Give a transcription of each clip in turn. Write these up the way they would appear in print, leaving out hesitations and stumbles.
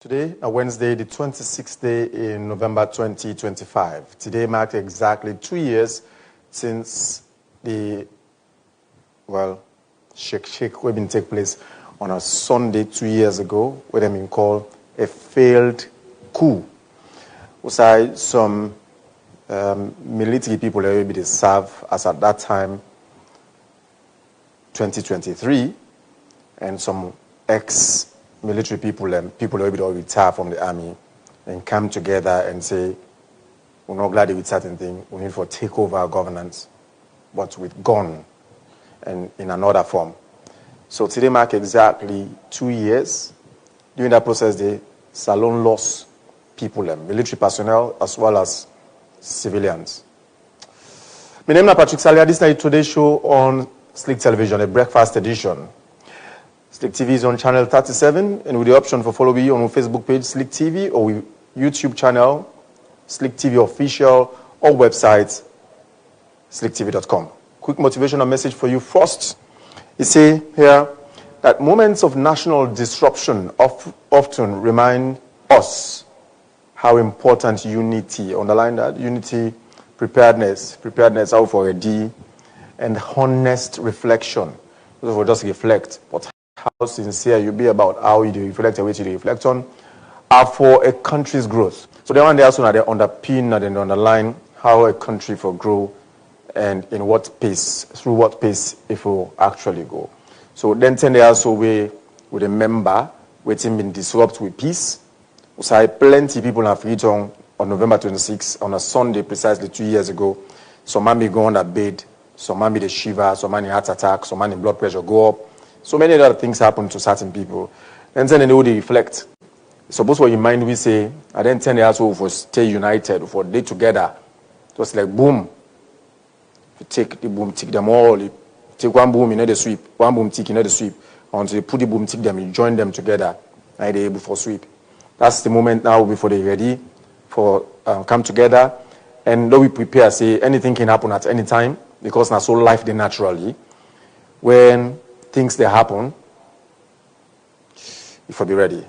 Today, Wednesday, the 26th day in November 2025. Today marked exactly 2 years since the, shake we've been take place on a Sunday 2 years ago, where they've been called a failed coup. Beside some military people that will be served as at that time 2023, and some ex-military people and people who will retire from the army and come together and say, we're not glad with certain things, we need to take over our governance, but with gun and in another form. So today mark exactly 2 years. During that process, the Salon lost people, military personnel as well as civilians. My name is Patrick Salia. This is today's show on Slick Television, a breakfast edition. Slick TV is on channel 37, and with the option for follow me on our Facebook page, Slick TV, or YouTube channel, Slick TV Official, or website, slicktv.com. Quick motivational message for you first. It says here that moments of national disruption often remind us how important unity, underline that, unity, preparedness out for a D, and honest reflection. Those will just reflect, but how sincere you be about how you reflect and what you reflect on are for a country's growth. So the one they also underpin and underline how a country will grow and in what pace, through what pace it will actually go. So then they also we remember waiting been disrupt with peace. So plenty people have written on November 26th on a Sunday precisely 2 years ago. Some man be go on that bed, some man be the shiver, some man in heart attack, some man in blood pressure go up. So many other things happen to certain people. And then they reflect. Suppose what you mind we say, and then they also for stay united, for day together. Just like boom. You take the boom, tick them all. You take one boom, you know the sweep. One boom, tick, you know the sweep. Until you put the boom, tick them, you join them together. And they're able for sweep. That's the moment now before they're ready for come together. And though we prepare, say anything can happen at any time, because now so life they naturally. When things they happen, you will be ready.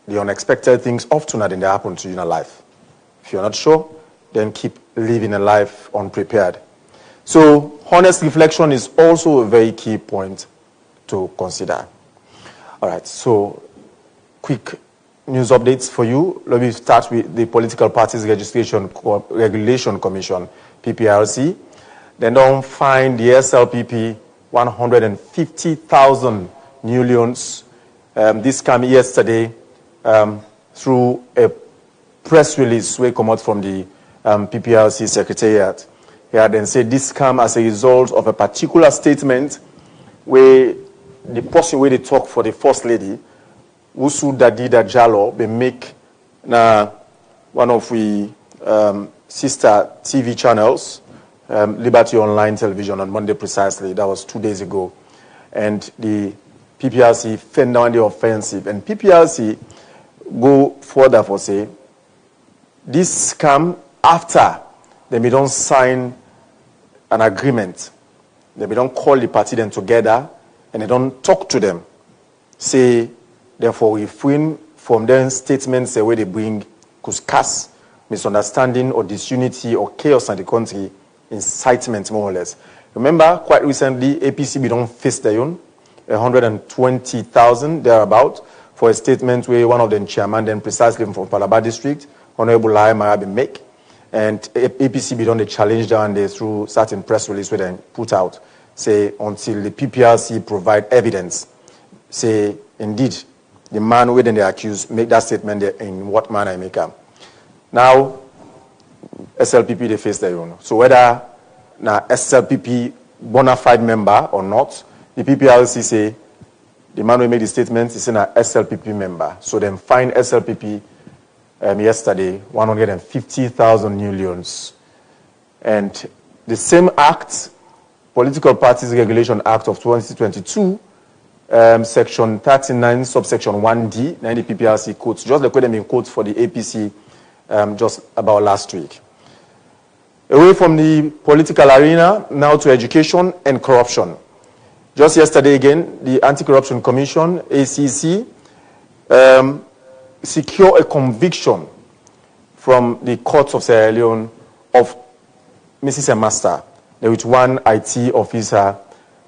The unexpected things often are they happen to you in life. If you're not sure, then keep living a life unprepared. So honest reflection is also a very key point to consider. All right, so quick news updates for you. Let me start with the Political Parties Regulation Commission, PPRC. They don't find the SLPP 150,000 new loans. This came yesterday through a press release we come out from the PPRC Secretariat. Here then said this came as a result of a particular statement where the person where they talk for the First Lady, Wusu Dadida Jallo, they make one of the sister TV channels, Liberty Online Television on Monday precisely. That was 2 days ago. And the PPRC fend down the offensive. And PPRC go further for say, this come after they don't sign an agreement. They don't call the party then together and they don't talk to them. Say, therefore, refrain from their statements where they bring cuscas, misunderstanding or disunity or chaos in the country, incitement more or less. Remember, quite recently, APC don't face their own 120,000 thereabout for a statement where one of them chairman, then precisely from Palaba district, Honorable Lai Marabi make, and APC don't challenge down there through certain press release where they put out, say until the PPRC provide evidence, say indeed the man within the accused make that statement there in what manner I make up. Now, SLPP they face their own. So whether now SLPP bona fide member or not, the PPRC say the man who made the statement is an SLPP member. So then find SLPP yesterday 150,000 new loans. And the same act, Political Parties Regulation Act of 2022, section 39, subsection 1D, 90 PPRC quotes, just like what them in quotes for the APC just about last week. Away from the political arena, now to education and corruption. Just yesterday again, the Anti-Corruption Commission, ACC, secure a conviction from the courts of Sierra Leone of Mrs. and Master. There was one IT officer,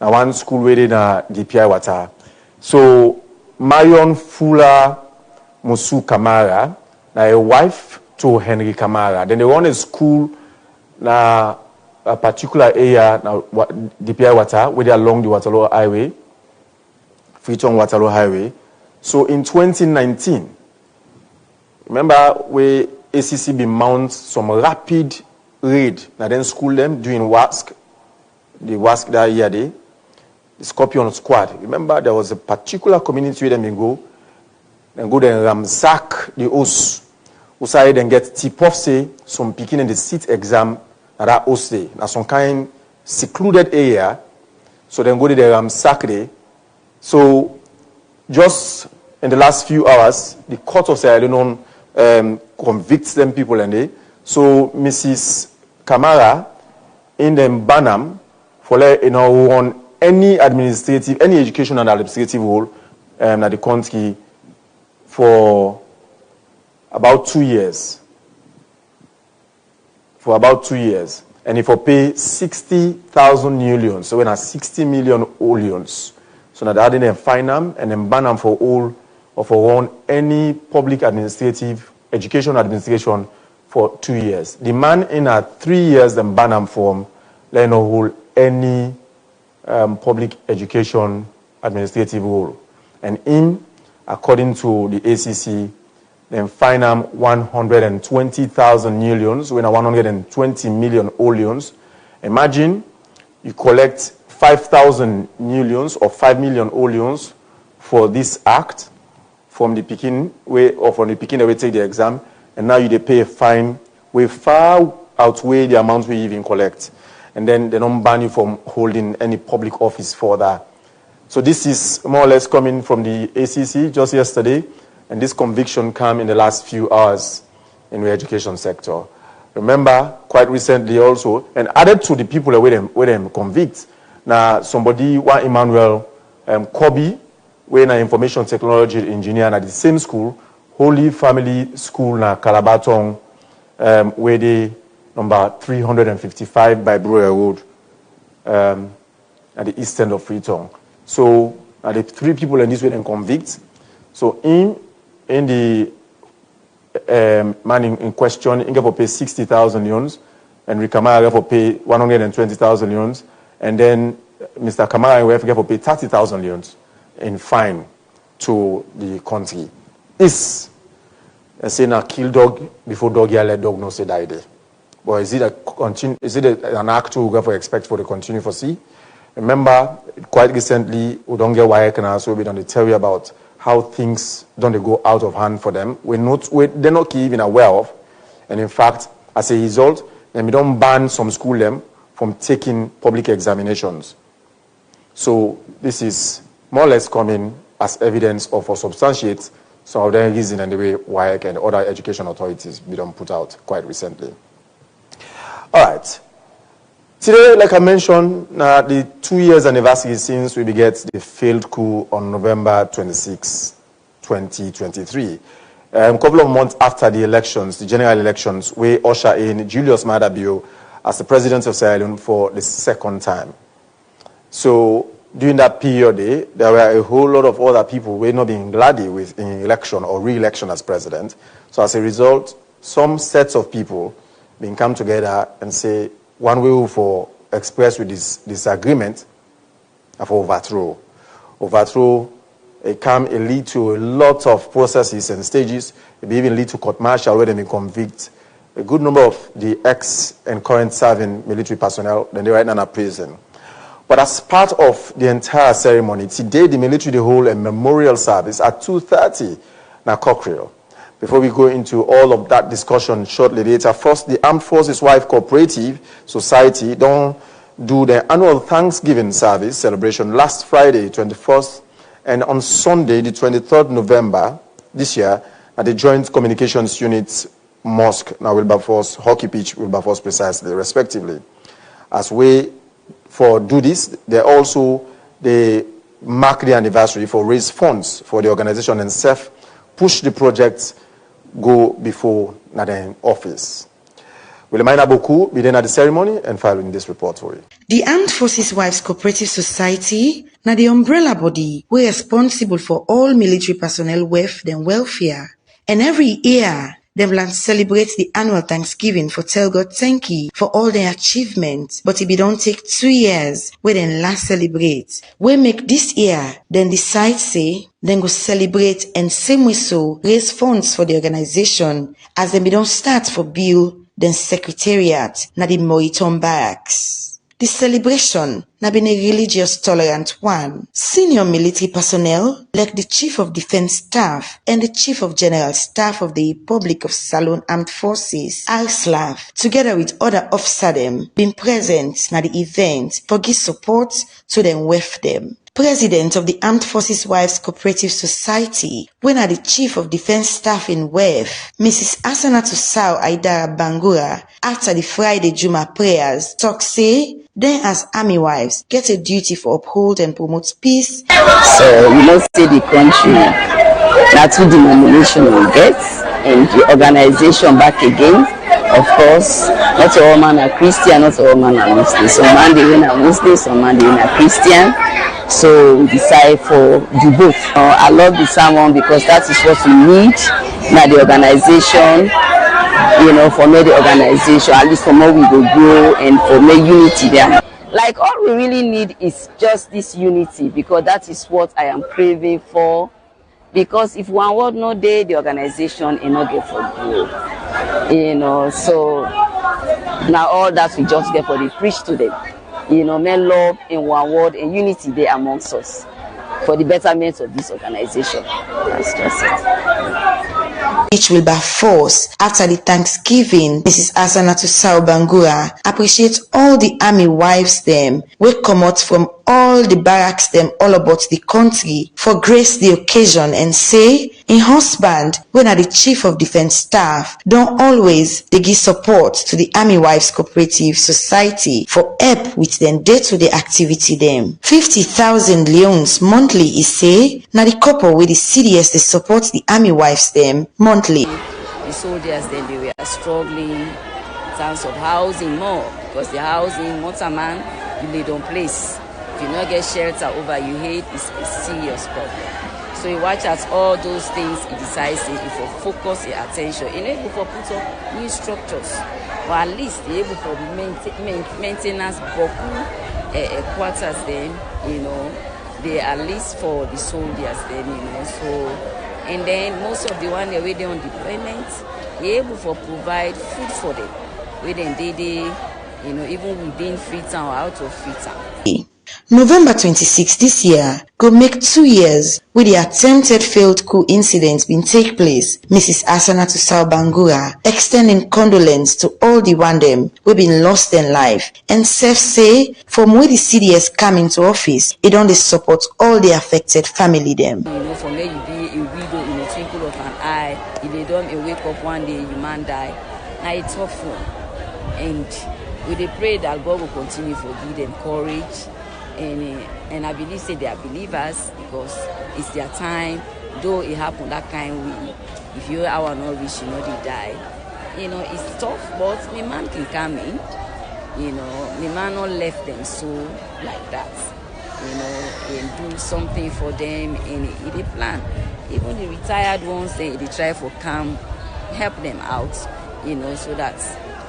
and one school waiting at DPI water. So Marion Fuller Musu Kamara, a wife to Henry Kamara. Then they run a school na a particular area na DPI water, where they along the Waterloo Highway, Freetown Waterloo Highway. So in 2019, remember where ACC be mount some rapid raid, now then school them doing WASC, the WASC that year day, the Scorpion Squad. Remember there was a particular community where them go then ransack the house. Usai then get tip-off say some picking in the seat exam at that house day. Now some kind secluded area. So then go to the ransack day. So just in the last few hours, the court of Sierra Leone convicts them people and they. So Mrs. Kamara in them Banam for on any administrative, any education and administrative role at the country for about 2 years. For about 2 years. And if I pay 60,000 new leons, so when I 60 million old leons, so now they adding them fine them and then ban them for all or for one any public administrative education administration for 2 years. The man in a 3 years then ban them from letting hold any public education administrative role. And in according to the ACC, then fine them 120,000 new leons, when 120 million old leons. Imagine you collect 5,000 new leons or 5 million old leons for this act from the Peking way or from the Peking that we take the exam, and now you pay a fine way far outweigh the amount we even collect. And then they don't ban you from holding any public office for that. So this is more or less coming from the ACC just yesterday, and this conviction came in the last few hours in the education sector. Remember, quite recently also, and added to the people that where them convict, now somebody, one Emmanuel Kobe, where an information technology engineer at the same school, Holy Family School na Calabaton, where they number 355 by Brewer Road at the east end of Freetown. So the three people in this way then convict. So in the man in question, he got to pay 60,000 leons, and Kamara got to pay 120,000 leons, and then Mr. Kamara got to pay 30,000 leons in fine to the country. Is saying a kill dog before dog yeah let dog no say die there. But is it an act to go for expect for the continue for see? Remember, quite recently, we don't get why can also be done to tell you about how things don't go out of hand for them. They're not even aware of. And in fact, as a result, then we don't ban some school them from taking public examinations. So this is more or less coming as evidence of or substantiates some of the reason and the way WIAC and other education authorities be done put out quite recently. All right. Today, like I mentioned, the 2 years anniversary since we began the failed coup on November 26, 2023. A couple of months after the elections, the general elections, we usher in Julius Maada Bio as the president of Sierra Leone for the second time. So during that period, there were a whole lot of other people who were not being glad with in election or re-election as president. So as a result, some sets of people being come together and say, one way for express with this disagreement for overthrow. Overthrow, it can lead to a lot of processes and stages. It may even lead to court martial where they may convict a good number of the ex and current serving military personnel. Then they right now in a prison. But as part of the entire ceremony, today the military they hold a memorial service at 2:30 na Cockrell. Before we go into all of that discussion shortly later, first, the Armed Forces Wife Cooperative Society don't do their annual Thanksgiving service celebration last Friday, 21st, and on Sunday, the 23rd November this year, at the Joint Communications Unit Mosque, now Wilberforce, Hockey Pitch, Wilberforce precisely, respectively. As we do this, they mark the anniversary for raise funds for the organization and serve push the project go before the office. We'll remind beaucoup be then at the ceremony and filing this report for you. The Armed Forces Wives Cooperative Society na the umbrella body we responsible for all military personnel wealth and welfare. And every year, them land celebrate the annual Thanksgiving for tell God thank you for all their achievements. But it be don't take 2 years where then last celebrate. We make this year, then decide say, then go celebrate and same way so raise funds for the organization as them be don't start for bill then secretariat na the Moriton barracks. The celebration na been a religious tolerant one. Senior military personnel like the Chief of Defense Staff and the Chief of General Staff of the Republic of Salon Armed Forces, RSLAF, together with other officers them, been present na the event for give support to them with them. President of the Armed Forces Wives Cooperative Society, when are the Chief of Defense Staff in WEF, Mrs. Asanatu Sao Aidara Bangura, after the Friday Juma prayers, talk say, then as army wives get a duty for uphold and promote peace. So you must say the country, that's what denomination will get, and the organization back again. Of course, not all men are Christian, not all men are Muslim. Some man they are Muslim, some man they are Christian. So we decide for the both. I love the sermon because that is what we need. Now the organization, for me the organization, at least for more we will grow and for more unity there. Like all we really need is just this unity because that is what I am craving for. Because if one word no day, the organization is not get for grow. So now all that we just get for the preach to them. Men love in one word and unity there amongst us for the betterment of this organization. That's just it. Which will by force after the Thanksgiving, Mrs. Asanatu Sao Bangura appreciates all the army wives them we come out from all the barracks them all about the country for grace the occasion and say in husband when are the Chief of Defense Staff don't always they give support to the Army Wives Cooperative Society for help with them day-to-day activity them. 50,000 leones monthly is say now the couple with the CDS they support the Army Wives them monthly. The soldiers then they were struggling in terms of housing more because the housing once a man you lay down place. If you not get shelter over your head, it's a serious problem. So you watch at all those things, he decides if you focus your attention, you're able to put up new structures, or at least you're able to maintenance quarters then, they are at least for the soldiers then, so, and then most of the one they're waiting on deployment, you're able to provide food for them, within they even within Freetown or out of Freetown. November 26 this year go make 2 years with the attempted failed coup incident been take place. Mrs. Asanatu Sao Bangura extending condolence to all the one them who been lost in life and self say from where the CDS come into office it only support all the affected family them. For me you be a widow in a twinkle of an eye. If they don't wake up one day you man die. Now it's tough one. And we pray that God will continue to give them courage. And I believe say they are believers because it's their time. Though it happened that kind way, if you are not rich, they die. It's tough, but the man can come in. The man not left them so like that. And do something for them and they plan. Even the retired ones, they try for come, help them out. So that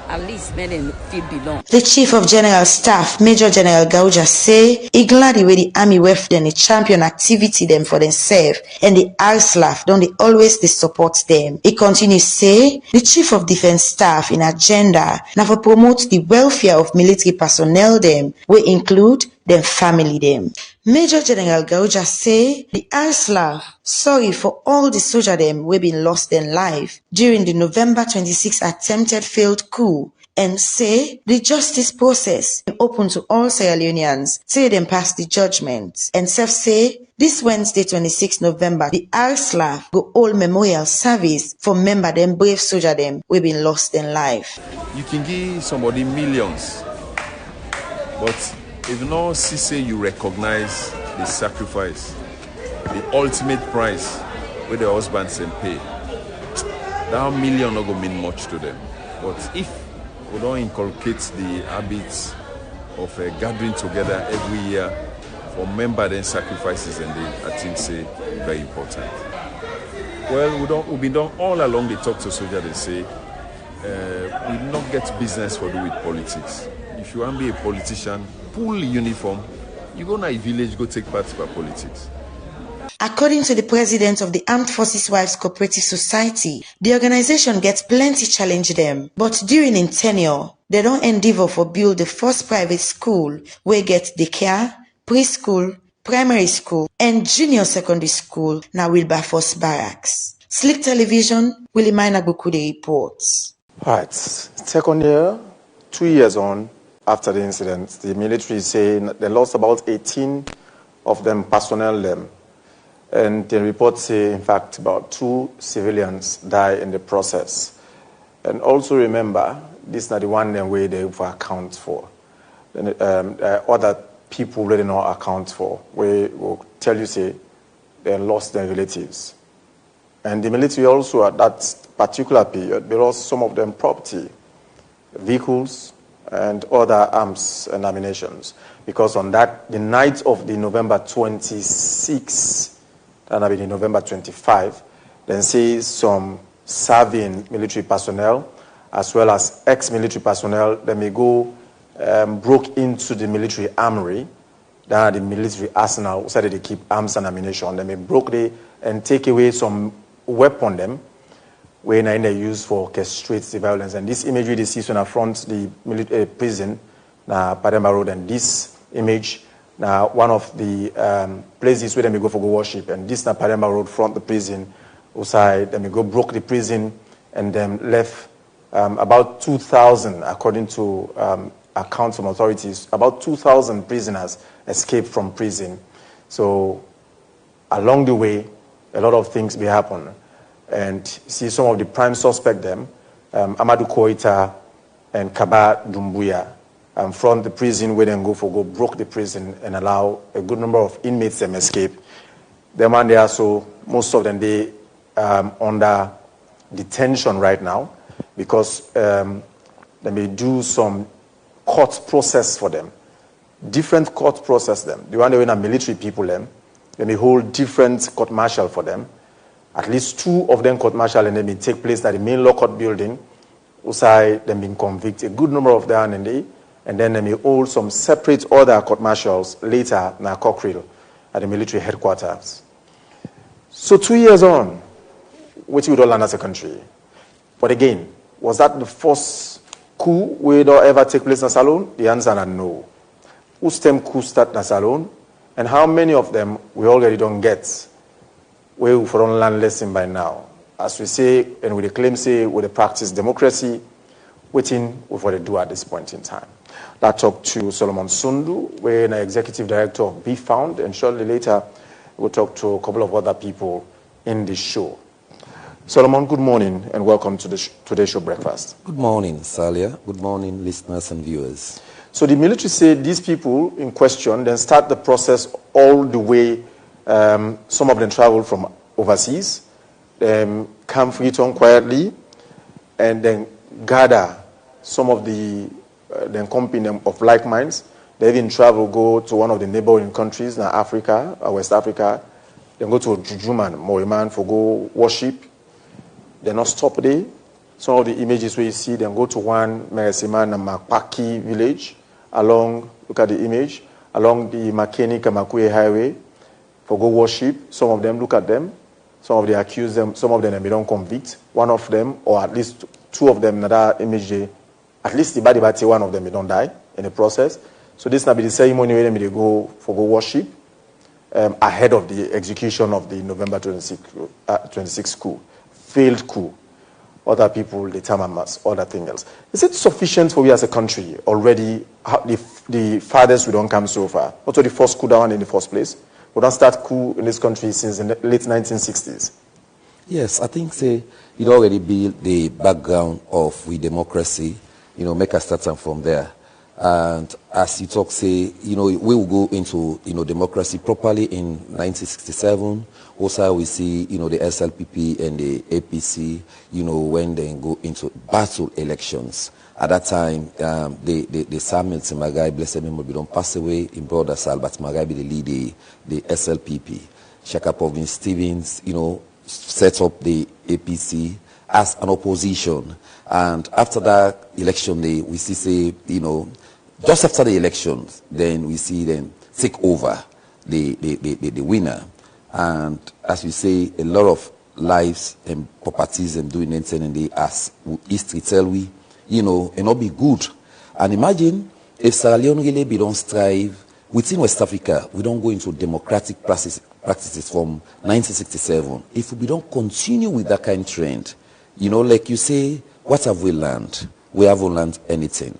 at least men them feel belong. The Chief of General Staff, Major General Gauja say he glad the way the army weft them a champion activity them for themselves and the RSLAF don't they always they support them. He continues say the Chief of Defense Staff in agenda now for promote the welfare of military personnel them we include them family them. Major General Gauja say the RSLAF sorry for all the soldier them we been lost in life during the November 26 attempted failed coup and say the justice process is open to all Sierra Leoneans till them pass the judgment. And self say this Wednesday 26 November the RSLAF go hold memorial service for member them brave soldier them we been lost in life. You can give somebody millions, but if not say you recognize the sacrifice, the ultimate price where the husbands and pay. That $1 million not going to mean much to them. But if we don't inculcate the habits of gathering together every year for member then sacrifices, and I think say very important. Well, we've been done all along. They talk to soldiers. They say we not get business for do with politics. If you want to be a politician, pull uniform. You go to a village, go take part in politics. According to the president of the Armed Forces Wives Cooperative Society, the organization gets plenty challenge them, but during in tenure, they don't endeavor for build the first private school where get daycare, preschool, primary school, and junior secondary school na Wilberforce Barracks. Slick Television, Willie Minabukude reports. Right. Second year, 2 years on after the incident, the military say they lost about 18 of them personnel. And the reports say, in fact, about 2 civilians die in the process. And also remember, this is not the one way they account for. Other people really not account for, where will tell you, say, they lost their relatives. And the military also, at that particular period, they lost some of them property, vehicles, and other arms and ammunitions. Because on that, the night of the November 26, and I mean in November 25, then see some serving military personnel as well as ex-military personnel that may go broke into the military armory, then the military arsenal, so that they keep arms and ammunition. They may broke it and take away some weapon them when they use for orchestrate the violence. And this imagery they see on front the prison, Pademba Road, and this image now, one of the places where they may go for go worship, and this na Pademba Road front the prison, outside, they may go broke the prison, and then left about 2,000, according to accounts from authorities, about 2,000 prisoners escaped from prison. So, along the way, a lot of things may happen. And see some of the prime suspect them, Amadou Koita and Kaba Dumbuya, from the prison where they go broke the prison and allow a good number of inmates them escape. Them and they are so most of them they under detention right now because they may do some court process for them, different court process them. The one when are military people them, they may hold different court martial for them. At least 2 of them court martial and they may take place at the main law court building. Outside them being convicted, a good number of them and then they may hold some separate other court martials later in Cockrell at the military headquarters. So 2 years on, which we don't learn as a country. But again, was that the first coup we don't ever take place in Salone? The answer is no. Who stem coup start in Salone? And how many of them we already don't get? We for don't learn lesson by now. As we say, and with the claim say, with the practice democracy, waiting for the do at this point in time. That talked to Solomon Sundu, where an executive director of Be Found, and shortly later we'll talk to a couple of other people in this show. Solomon, good morning and welcome to today's show breakfast. Good morning, Salia. Good morning, listeners and viewers. So the military said these people in question then start the process all the way. Some of them travel from overseas, come return quietly, and then gather some of the company of like minds. They even travel, go to one of the neighboring countries, now Africa, or West Africa. Then go to Jujuman, Moriman, for go worship. They not stop there. Some of the images where you see them go to one Meresiman and Makpaki village, along, look at the image, along the Makeni Kamakwe highway, for go worship. Some of them, look at them. Some of them accuse them, some of them they don't convict. One of them, or at least 2 of them, in that image, at least the body bati, one of them, they don't die in the process. So this will be the ceremony where they go for go worship ahead of the execution of the November 26 coup. Failed coup. Other people, the Tamamas, other things else. Is it sufficient for we as a country already, the farthest we don't come so far? Also the first coup down in the first place? We don't start coup in this country since the late 1960s. Yes, I think it already built the background of we democracy, make us start from there. And as you talk, say, we will go into, democracy properly in 1967. Also, we see, the SLPP and the APC, when they go into battle elections. At that time, the Samuel Magai, blessed memory, don't pass away. In brother Salvat Magai be the lead, the SLPP. Shaka Povin Stevens, set up the APC as an opposition. And after that election day, we see, say, just after the elections, then we see them take over the winner. And as you say, a lot of lives and properties and doing anything as history tell we, and not be good. And imagine if Sierra Leone really be don't strive within West Africa, we don't go into democratic practices from 1967. If we don't continue with that kind of trend, like you say, what have we learned? We haven't learned anything.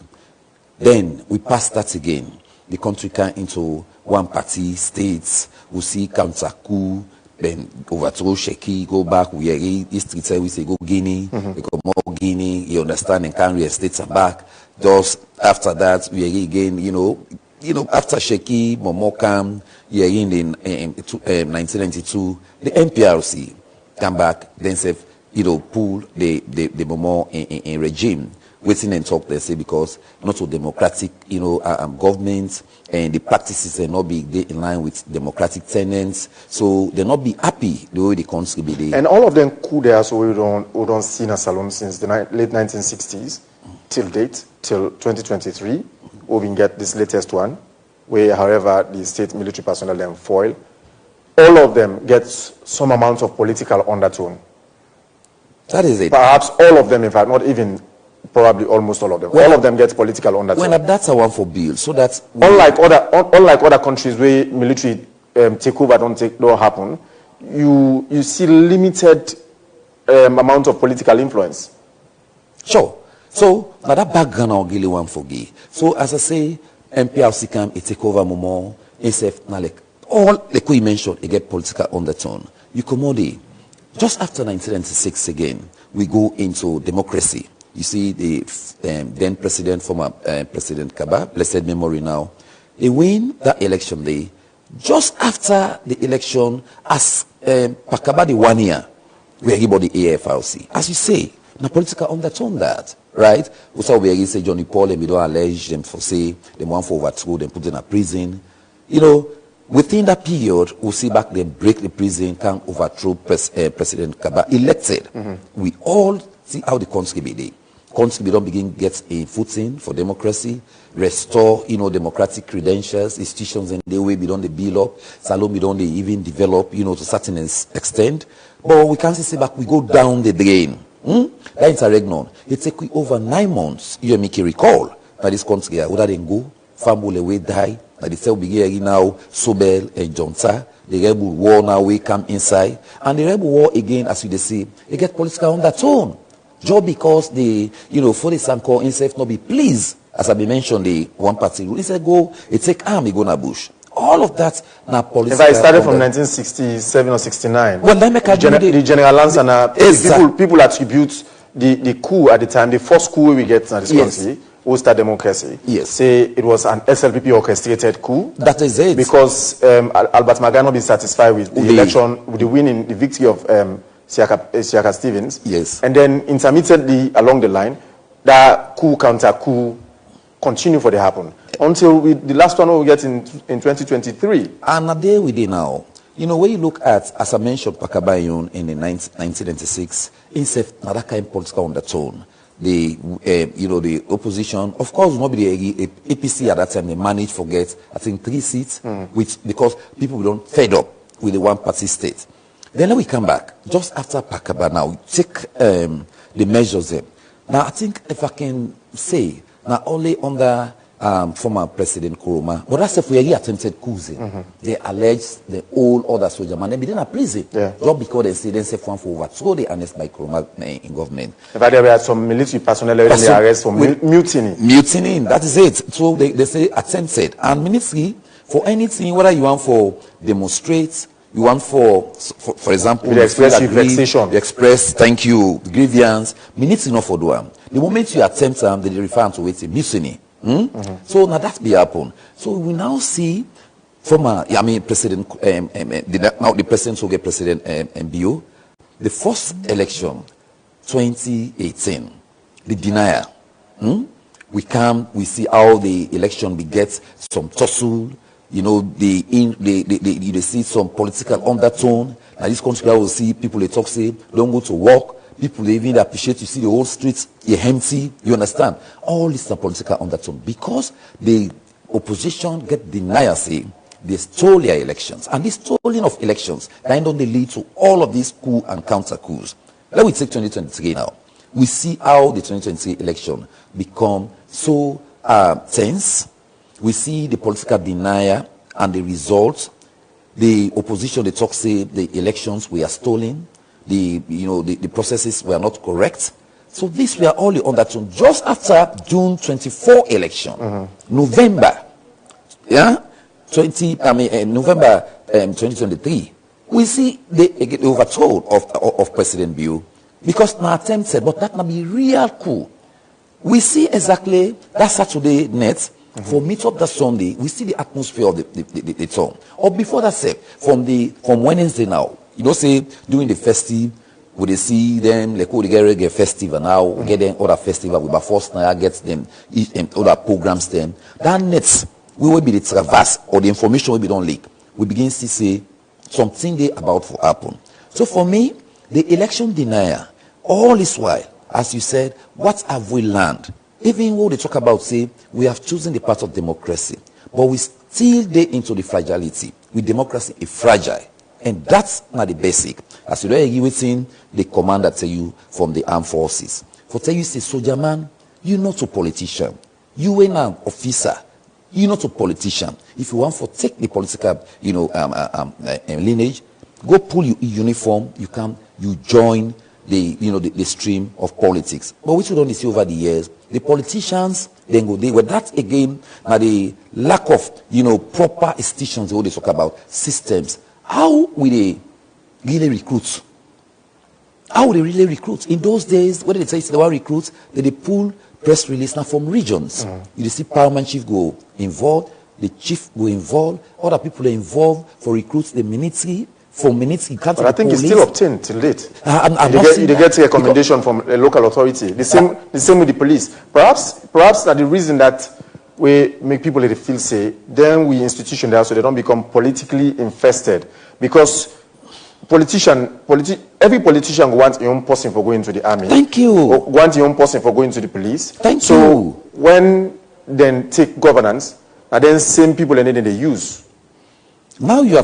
Then we pass that again. The country can into one-party states. We see counter coup, then overthrow Sheki, go back. We history tell we say go Guinea, we go more Guinea. You understand? And carry states are back. Just after that, we again, after Sheki, Momokam, in 1992, the NPRC come back, then say, pull the Momo in regime. Waiting and talk, they say, because not so democratic, government and the practices are not be in line with democratic tenets. So they're not be happy the way the country be there. And all of them could there, so we don't see in a salon since the late 1960s till date, till 2023. We get this latest one, where, however, the state military personnel then foil. All of them get some amount of political undertone. That is it. Perhaps all of them, in fact, not even. Probably almost all of them. All of them get political undertone. Well, that's a one for bill. So that's unlike other countries where military takeover don't happen. You see limited amount of political influence. Sure. So now that background I'll give you one for gay. So as I say, MPRC come it take over more. SF now like all the you mentioned, they get political undertone. You commodity. Just after 1996 again, we go into democracy. You see the then president, former President Kaba, blessed memory now, they win that election day. Just after the election, as Pakaba the 1 year, we everybody AFRC. As you say, the political undertone that, right? We saw we say Johnny Paul and we don't allege them for say they want for overthrow, them put in a prison. Within that period, we see back them break the prison, can overthrow President Kaba elected. We all see how the country be there. Country don't begin get a footing for democracy, restore, democratic credentials, institutions and the way we don't build up. Salome we don't even develop, to certain extent. But we can't say back, we go down the drain. That interregnum. It take over 9 months. You make a recall that this country, whether they go, family away die, that they say we begin now, Sobel and Jonta. The rebel war now we come inside. And the rebel war again, as we see, they get political undertone. Just because the, for the Sanko himself not be pleased, as I be mentioned, the one party rule. He said, go, it take arm, he go na bush. All of that now political. In fact, it started from 1967 or 69. Well, let me the general answer now, people attribute the coup at the time, the first coup we get in this country, Ulster democracy. Yes. Say it was an SLPP orchestrated coup. That is it. Because Albert Magano be satisfied with the election, with the winning, the victory of Siaka Stevens. Yes. And then intermittently along the line, that coup counter coup continue for the happen until the last one we get in 2023. And a day we did now. When you look at, as I mentioned, Pakabayon in the 1996, instead of that kind of political undertone, the opposition, of course, will not be the APC at that time. They managed to get, I think, 3 seats, because people don't fed up with the one-party state. Then we come back, just after Pakaba now, we take the measures there. Now, I think if I can say, not only under former President Kuruma, but that's if we attempted coups. They allege the whole other soldier man, they didn't prison. Just because they say one for overthrow the arrest by Kuruma in government. In fact, there were some military personnel in the arrest for mutiny. Mutiny, that is it. So they say attempted. And ministry, for anything, whether you want for demonstrate, you want for example, you express vexation. You express, thank you, grievance. Ministry not for do them. The moment you attempt them, they refer to it mutiny. So now that be happen. So we now see former, President, now the president will get President MBO. The first election, 2018, the denier. We see how the election begets some tussle. They see some political undertone. Now this country, I will see people they talk say don't go to work. People they even appreciate you see the whole streets empty. You understand? All this is a political undertone because the opposition get denier say they stole their elections, and this stealing of elections then don't they lead to all of these coup and counter coups. Let me take 2023 now. We see how the 2023 election become so tense. We see the political denier and the results. The opposition, they talk say the elections were stolen. The processes were not correct. So these were all the undertone. Just after June 24 election, November, November 2023, we see the overthrow of President Bill because now attempted, but that might be real coup. We see exactly that Saturday night. For meet up that Sunday, we see the atmosphere of the town. Or before that, from Wednesday now, say during the festive, we see them like they get festival now, we get them other festival with first now get them other programs them. That next we will be the traverse or the information will be don't leak. We begin to say something they about to happen. So for me, the election denier, all this while, as you said, what have we learned? Even when they talk about, say, we have chosen the path of democracy, but we still get into the fragility. With democracy, it's fragile. And that's not the basic. As you know, you within the commander tell you from the armed forces. For tell you, say, soldier man, you're not a politician. You ain't an officer. You're not a politician. If you want to take the political, lineage, go pull your uniform, you join the stream of politics. But which we don't see over the years, the politicians then go there. But that again, now the lack of proper institutions, what they talk about, systems. How will they really recruit? How will they really recruit? In those days, what did they say? They were recruits. They pull press release now from regions. You see, paramount chief go involved, the chief go involved, other people are involved for recruits, the military. For minutes, you can't. But I think it's still obtained till date. They get a recommendation from a local authority. The same with the police. Perhaps that the reason that we make people feel say, then we institution there so they don't become politically infested. Because every politician wants your own person for going to the army. Thank you. Or wants your own person for going to the police. Thank you. So when then take governance, and then same people and then they use. Now you are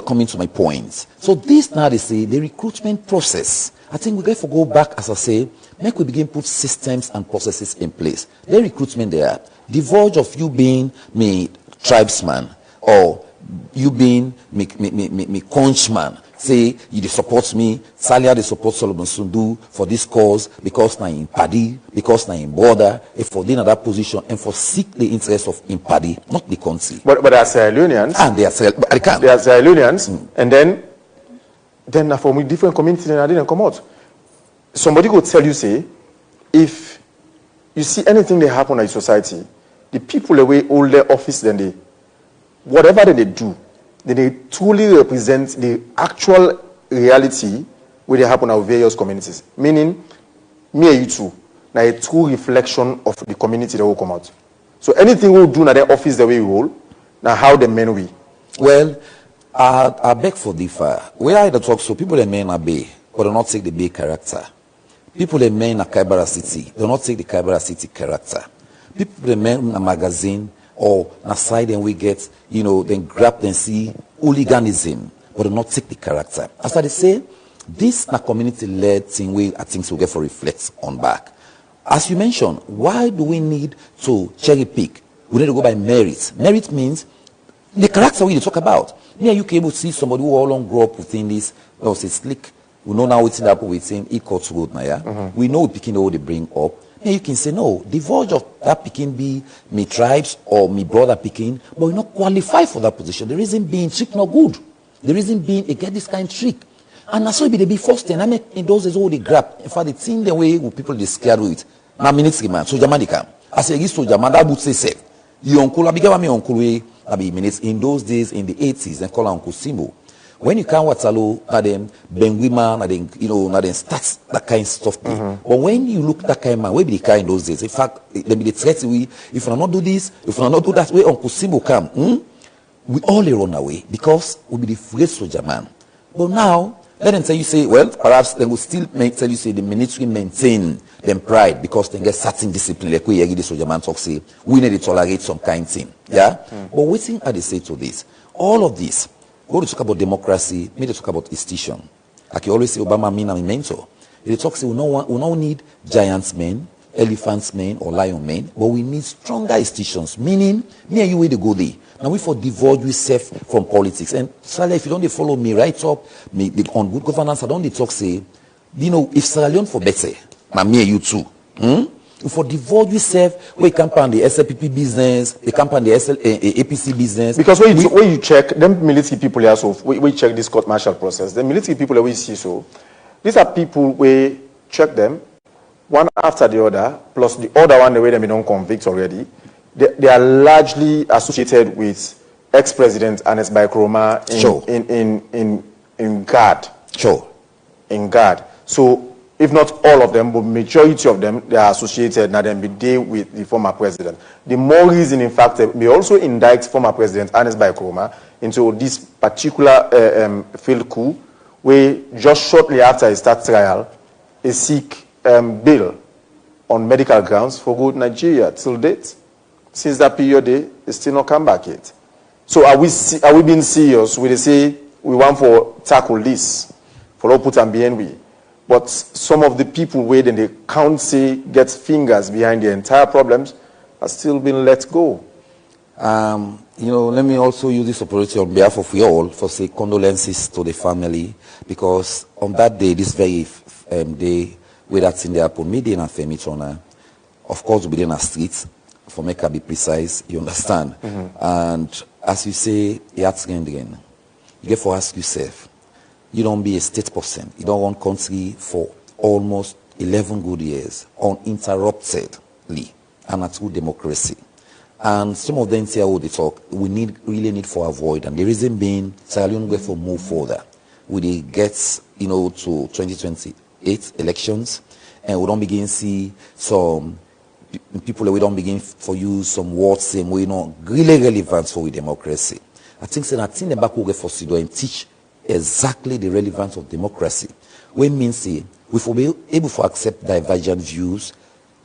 coming to my point. So this now they say the recruitment process. I think we got to go back, as I say, make we begin put systems and processes in place. The recruitment there, the verge of you being me tribesman or you being me conchman. Say you support me, Salia they support Solomon Sundu for this cause because na in Paddy, because na in border, if for in that position and for seek the interest of in Paddy, not the country. But they are Sierra Leoneans. And they are Sierra Leoneans, and then from different communities and I didn't come out. Somebody could tell you, say, if you see anything that happen in society, the people away all their office then they whatever they do. They truly represent the actual reality where they happen in various communities. Meaning, me and you too, now a true reflection of the community that will come out. So anything we do in their office the way we hold, now how the men we. Well, I beg for differ. Where I talk so people that men are Bay, but do not take the Bay character. People that men are Kaibara City, do not take the Kaibara City character. People that men in a magazine, or aside and we get, then grab and see hooliganism, but do not take the character. As I say, this is a community-led thing I think we'll get for reflect on back. As you mentioned, why do we need to cherry pick? We need to go by merit. Merit means the character we talk about. Me and you can able to see somebody who all along grew up within this, say slick. We know now what's happening with him, he cuts good now, yeah? We know picking all they bring up. And you can say, no, the verge of that picking be me tribes or me brother picking, but we not qualify for that position. The reason being trick not good. The reason being it get this kind of trick. And that's why they be first thing. I mean, in those days all they grab. In fact, the thing the way people they scared with, na military man soldier man dey come as a soldier man that would say safe your uncle abigawa me uncle we abi minutes in those days in the 80s and call Uncle Simbo. When you can Watalo, na them Benguima, na them na them start that kind of stuff. But when you look that kind of man, where be the kind in those days? In fact, let me threat we if we not do this, if we not do that, where Uncle Simbo come, we all run away because we be the first soldier man. But now let them tell you say, well, perhaps they will still tell you say the military maintain them pride because they get certain discipline. Like we hear the soldier man talk say, we need to tolerate some kind of thing. Yeah. But waiting are they say to this? All of this. Go to talk about democracy, me to talk about institution. Like you always say, Obama mean I'm a mentor. They talk say we don't need giants men, elephants men, or lion men, but we need stronger institutions. Meaning, me and you way to go there. Now we for divulge yourself from politics. And Sally, if you don't follow me right up, on good governance, I don't talk say, if Sierra Leone for better, now me and you too. For divulge yourself, we campaign the SLPP business, the campaign the APC business. Because when you check, them military people here, so we check this court martial process. The military people that we see, so these are people we check them one after the other, plus the other one the way they don't convict already. They are largely associated with ex-president Ernest Bai Koroma in GAD. Sure. In GAD. So if not all of them, but majority of them, they are associated now then be there with the former president. The more reason, in fact, they also indict former president Ernest Bai Koroma into this particular failed coup, where just shortly after his start trial, he seek bail on medical grounds for good Nigeria till date. Since that period, they still not come back yet. So are we being serious? We say we want for tackle this for all put and BNB. But some of the people where then the council gets fingers behind the entire problems are still being let go. Let me also use this opportunity on behalf of we all for say condolences to the family because on that day, this very day, where that's in the happen, me and Femi Chona, of course, we be in the streets, for make I be precise, you understand. And as you say, again, you get to ask yourself, you don't be a state person. You don't run country for almost 11 good years uninterruptedly and a true democracy. And some of them say, they talk, we really need for avoid. And the reason being, Sierra Leone go for move further. We get, to 2028 elections, and we don't begin see some people that we don't begin for use some words saying we not really relevant for democracy. I think the back will get for Sido and teach exactly the relevance of democracy. We mean say we will be able to accept divergent views,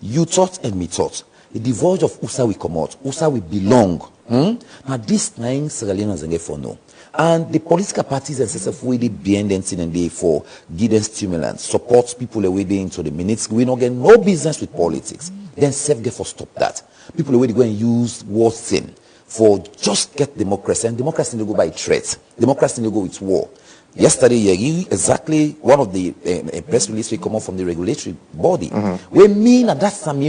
you thought and me thought. The divulge of USA we come out, USA we belong. Now this thing Sierra Leoneans and for no. And the political parties and such way they behind them and they for give them stimulants, support people away into the minutes. We don't get no business with politics. Then self get for stop that. People away they go and use words in for just get democracy, and democracy will go by threat. Democracy will go with war. Yesterday, exactly one of the press release we come out from the regulatory body. We mean that that's some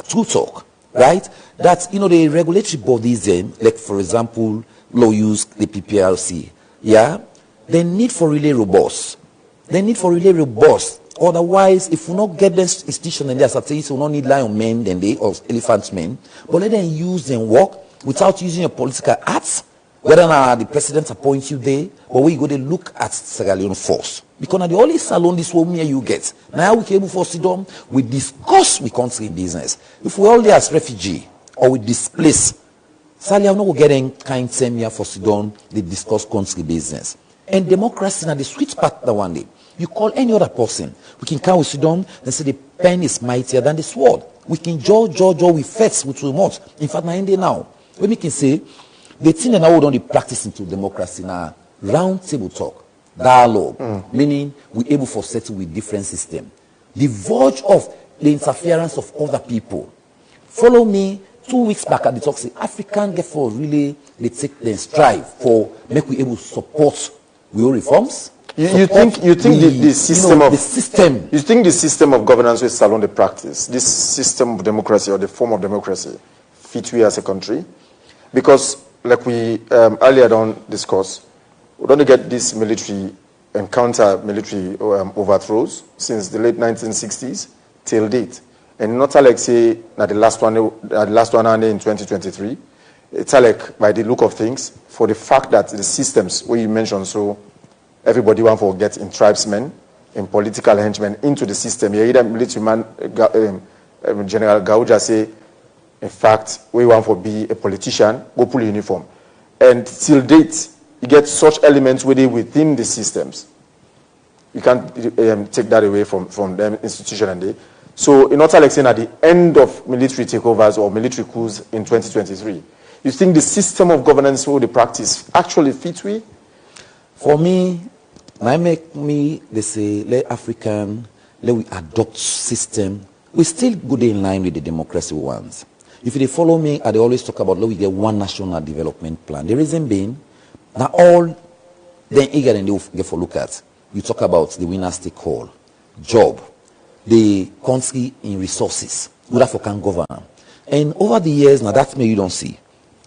true talk, right? That the regulatory bodies, like for example, law use the PPRC, they need for really robust. Otherwise, if we not get this institution and there's we will not need lion men then they or elephant men, but let them use them work without using a political arts. Whether the president appoints you there, or we go to look at Sierra Leone force. Because the only salon this will you get. Now we came for Sidon, we discuss with country business. If we all there as refugee or we displace, Sierra Leone will getting kind same year for Sidon, they discuss country business. And democracy now the sweet part that one day. You call any other person. We can come with Sidon and say the pen is mightier than the sword. We can judge, we fetch with remote. In fact, now, when we can say the thing that now we don't practice into democracy now, round table talk, dialogue, meaning we're able to settle with different system. The verge of the interference of other people. Follow me 2 weeks back at the talk, say African get for really they take the strive for make we able to support real reforms. You think the system of governance with Salon de practice, this system of democracy or the form of democracy, fit we as a country? Because like we earlier on discussed, we don't get this military encounter military overthrows since the late 1960s till date. And not like say that the last one in 2023. It's like by the look of things, for the fact that the systems where you mentioned, so everybody want to get in tribesmen, in political henchmen into the system. You either military man, General Gauja say, in fact, we want to be a politician, go pull a uniform. And till date, you get such elements within the systems. You can't take that away from them institutionally. So, in order like saying at the end of military takeovers or military coups in 2023, you think the system of governance or the practice actually fits we? For me, they say, let we adopt system. We still good in line with the democracy ones. If they follow me, I always talk about, let we get one national development plan. The reason being, now all then eager and they get for look at. You talk about the winners take all, job, the country in resources, who can govern. And over the years, now that's me you don't see.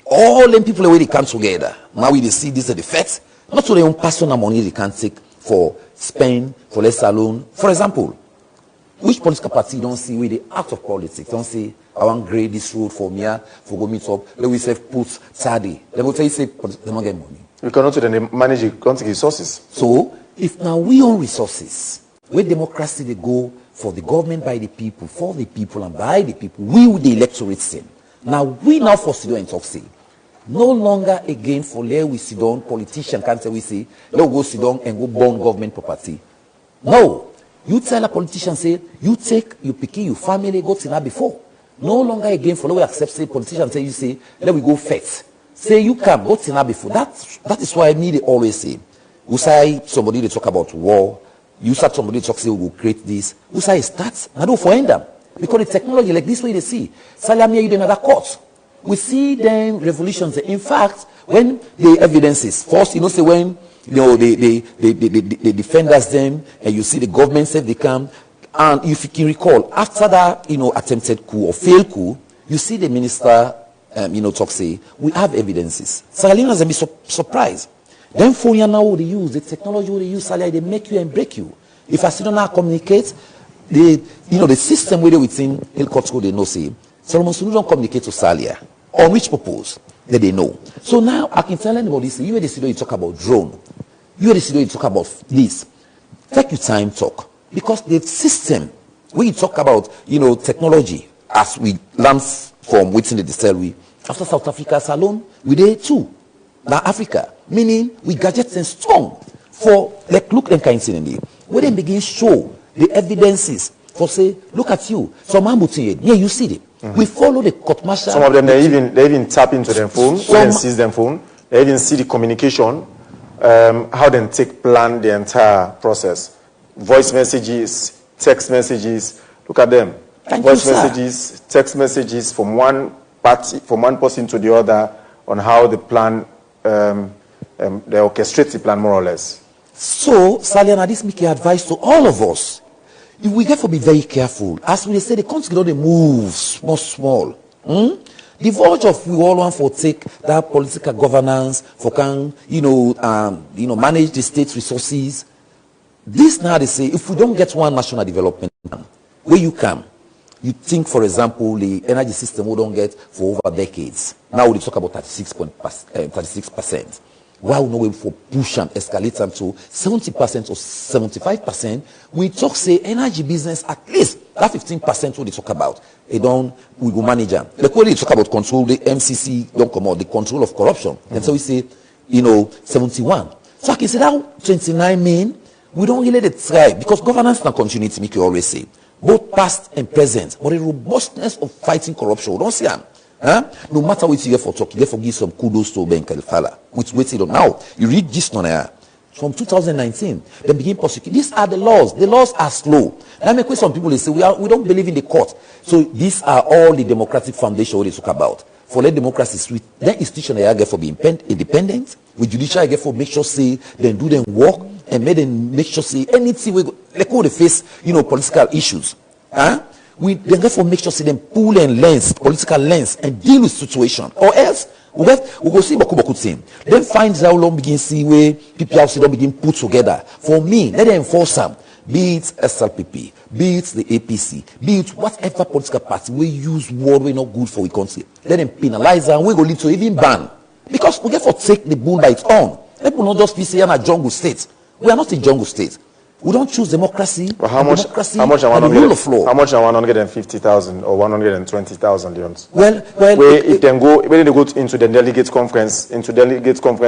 All them people where they come together. Now we see this as the facts. Not to their own personal money they can take for spend, for less alone. For example, which political party don't see where they out of politics? Don't say, I want grade this road for me, for go meet up. Let we say put Sadi. They will say they don't get money. You cannot then manage the country resources. So if now we own resources, where democracy they go for the government by the people, for the people and by the people, we with the electorate same. Now we now for sit down and talk say. No longer again for let we sit down, politician can't say we say, let we go sit down and go burn government property. No. You tell a politician say, you take, you pick your family, go to that before. No longer again for let we accept say politician say you say, let we go first. Say you can go to that before. That is why I need to always say. You say somebody they talk about war, you start somebody talk say we will create this. You say it starts, I don't find them. Because the technology like this way they see. Salamia you in another court. We see them revolutions. In fact, when the evidences first, say when the defenders them and you see the government said they come, and if you can recall after that attempted coup or failed coup, you see the minister talk say we have evidences. Salinas be surprised. Then for you now they use the technology they use, they make you and break you. If I still not communicate, the system where they within El Kotsko they know say Solomon Sunu don't communicate to Salia. On which purpose? That they know. So now I can tell anybody, say, you are the CEO, you talk about drone. You are the CEO, you talk about this. Take your time, talk. Because the system, when you talk about, technology, as we learn from within the distillery, after South Africa alone, we did too. Now Africa, meaning we gadgets and strong for, like, look them kind of thing. When they begin show the evidences for say, look at you. Some yeah, you see it. Mm-hmm. We follow the court martial. Some of them they even tap into their phone, when they seize their phone. They even see the communication, how they plan the entire process. Voice messages, text messages. Look at them. Voice messages, text messages from one party, from one person to the other, on how the plan, they orchestrate the plan more or less. So, Saliana, this make advice to all of us. If we get to be very careful, as we say, the country they move small. The verge of we all want for take that political governance for can manage the state's resources. This now they say if we don't get one national development plan, where you come, you think for example the energy system we don't get for over decades. Now we talk about 36%. Why we not wait for push and escalate them to 70% or 75%? We talk say energy business at least that 15% what they talk about. We go manage them. Like when they talk about control, the MCC don't come out, the control of corruption. Mm-hmm. And so we say, 71. So I can say that 29 mean we don't really let it try because governance and continuity make you always say both past and present, but the robustness of fighting corruption. We don't see them. No matter what you get for talk, you get for give some kudos to Ben Kalifala. Which waited on now. You read this on air. From 2019, they begin prosecuting. These are the laws. The laws are slow. Now make way some people they say we don't believe in the court. So these are all the democratic foundation they talk about. For let democracy sweet, then institution they get for be independent. With judicial get for make sure say then do them work and make sure say anything we go like how they face political issues. We then therefore make sure say them pull and lens, political lens, and deal with situation. Or else We go see Boku thing. Then find how long begin see where PPRC don't begin put together. For me, let them enforce them. Be it SLPP, be it the APC, be it whatever political party we use word we not good for we country. Let them penalize and we go lead to even ban. Because we get for take the bull by its own. People not just be saying a jungle state. We are not a jungle state. We don't choose democracy. But how much? Democracy How much? and the rule of law. How much? 150,000 or 120,000 Leons. Well, where if they go when they go into the delegates conference,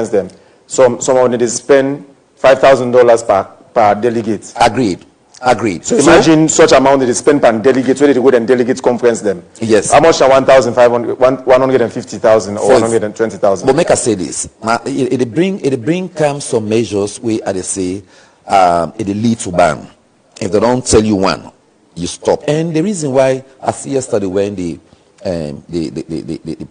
then someone they spend $5,000 per delegate. Agreed. So imagine such amount they spend per delegate where they go and delegates conference them. Yes. How much are 150,000 or 120,000? But make us say this. It bring some measures where they say it lead to ban. If they don't tell you one, you stop. And the reason why I see yesterday when the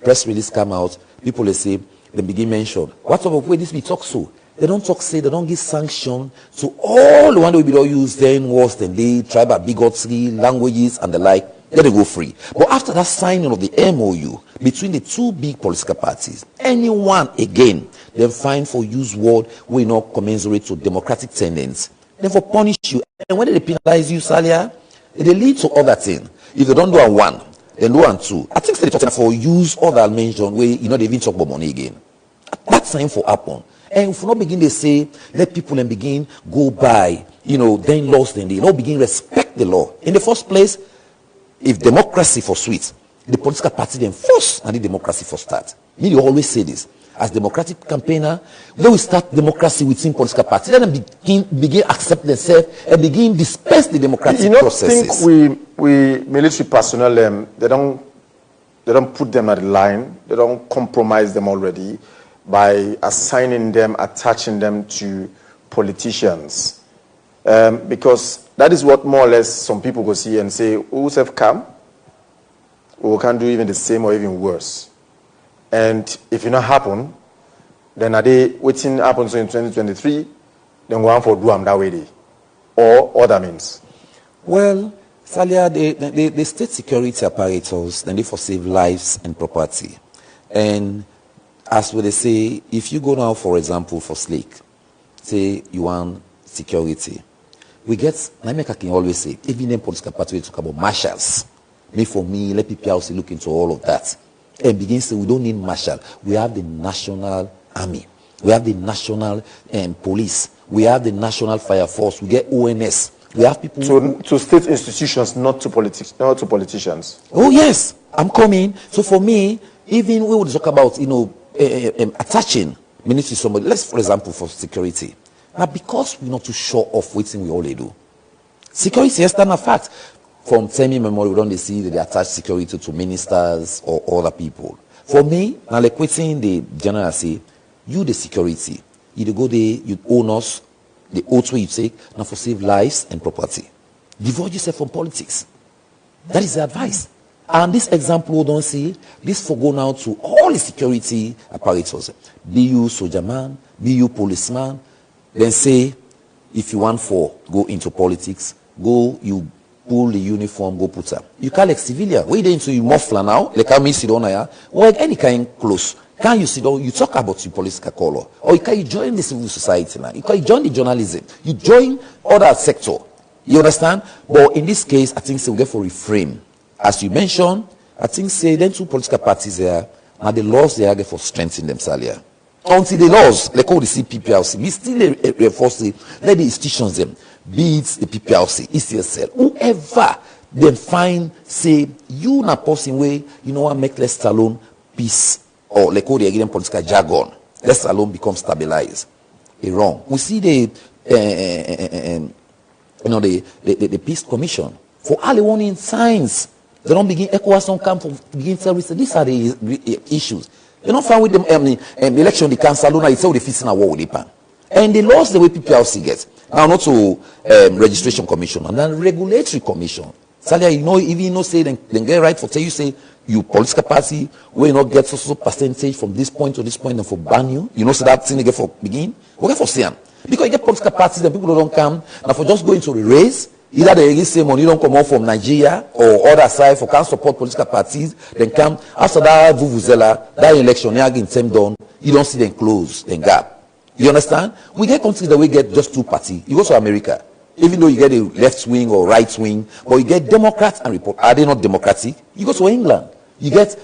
press release come out, people they say they begin mention what of way this we talk so. They don't talk say they don't give sanction to all the one that we don't use then worse than they tribal bigotry, languages and the like. Let it go free. But after that signing of the MOU between the two big political parties, anyone again then fine for use word will not commensurate to democratic tendencies. Then for punish you. And when they penalize you, Salia, they lead to other things. If they don't do a one, then do and two. I think they're talking for use other mention where they even talk about money again. That's time for happen. And if we not begin to say, let people then begin go by, then laws, then they not begin respect the law. In the first place, if democracy for sweet, the political party then first and the democracy for start. Me, you always say this. As democratic campaigner, when we start democracy within political parties, let them begin accept themselves and begin disperse the democratic processes. You think we military personnel, they don't put them at the line, they don't compromise them already by assigning them, attaching them to politicians. Because that is what more or less some people go see and say, who have come, we can do even the same or even worse. And if it not happen, then are they waiting happens in 2023, then go on for do them that way, or other means? Well, Salia, the state security apparatus, then they for save lives and property. And as they say, if you go now, for example, for Slake, say you want security, we get, like I can always say, even in political party, we talk about marshals. For me, let people also look into all of that. And begin to say, we don't need marshal. We have the national army. We have the national police. We have the national fire force. We get ONS. We have people to state institutions, not to politicians. Oh yes, I'm coming. So for me, even we would talk about attaching ministry to somebody. Let's, for example, for security. Now, because we're not too sure of what we all do. Security is a fact. From time memory, we don't see that they attach security to ministers or other people. For me, now like quitting the general say, you the security, you go there, you own us, the oath way you take, now for save lives and property. Divorce yourself from politics. That is the advice. And this example we don't see, this for go now to all the security apparatus. Be you soldier man, be you policeman, then say, if you want for go into politics, go, you pull the uniform, go put up. You can't like civilian. Wait into you muffler now, like how me sit down here, or like any kind close. Can you sit down, you talk about your political color. Or you can join the civil society now. You can join the journalism. You join other sector. You understand? But in this case, I think say we get for reframe. As you mentioned, I think say then two political parties there, and the laws they are get for strengthening themselves here. Until the laws, like all the CPPLC, we still reinforce it, let the institutions them, be it the PPLC, ECSL, whoever they find, say, you na person way, what make less alone peace, or like all the again political jargon, less alone become stabilized. Wrong. We see the peace commission for early warning signs. They don't begin ECOWAS don't come for begin terrorism. These are the issues. They don't find with them election the council alone. It's all the fixing a war with the and they lost the way PPLC gets. Now not to registration commission and then regulatory commission. Salia, even say then get right for tell you say you political party will not get so percentage from this point to this point and for ban you. So that thing they get for begin. We get for Sian. Because you get political parties and people don't come and for just going to the race Either they release say money don't come out from Nigeria or other side for can support political parties, then come after that vuvuzela, that election, they again same done, you don't see them close, then gap. You understand? We get countries that we get just two parties. You go to America, even though you get a left wing or right wing, but you get Democrats and Republicans. Are they not democratic? You go to England, you get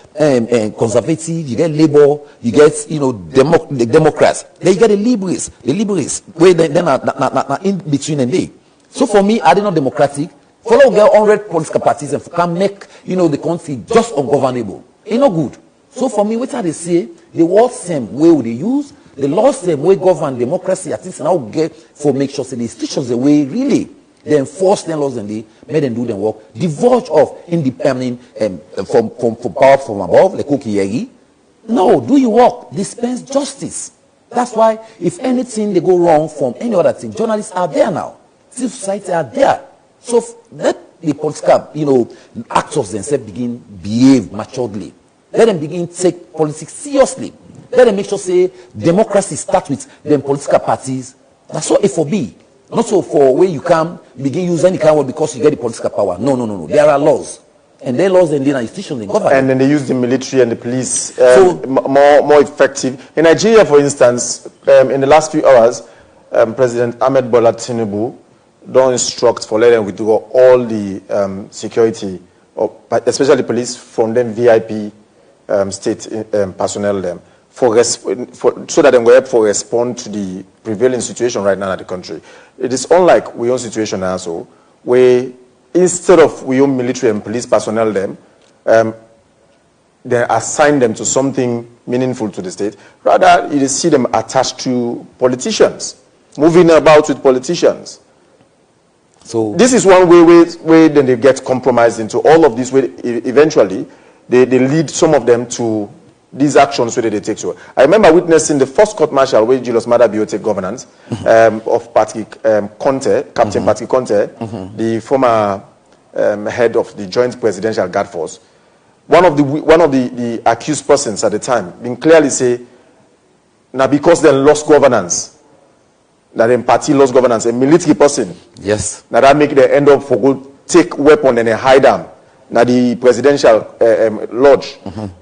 conservative, you get Labour, you get the Democrats. Then you get the liberals, where then are in between and they. So for me, are they not democratic? Follow get 100 political parties and can make the country just ungovernable. It's not good. So for me, what are they say? The world same way they use, the law same way govern democracy. At least now get for make sure the institutions the way really they enforce their laws and they make them do their work. Divulge of independent from power from above, like Cookie. No, do your work. Dispense justice. That's why if anything they go wrong from any other thing, journalists are there now. Civil society are there. So let the political, actors themselves begin behave maturely. Let them begin take politics seriously. Let them make sure say democracy starts with them political parties. That's what A for B. Not so for where you can begin use any kind of word because you get the political power. No. There are laws. And their laws and their institutions in government. And then they use the military and the police more effective. In Nigeria, for instance, in the last few hours, President Ahmed Bola Tinubu don't instruct for letting withdraw all the security, especially police, from them VIP state personnel them so that they will help for respond to the prevailing situation right now in the country. It is unlike we own situation now, so where instead of we own military and police personnel them, they assign them to something meaningful to the state. Rather, you see them attached to politicians, moving about with politicians. So this is one way then they get compromised into all of this way. Eventually, they lead some of them to these actions where they take. So I remember witnessing the first court martial where Julius Maada Bio take governance of Patrick Conte, Captain Patrick Conte, the former head of the Joint Presidential Guard Force. One of the accused persons at the time being clearly say, now because they lost governance. That in party lost governance, a military person. Yes. Now that make them end up for go take weapon and they hide them. Now the presidential lodge,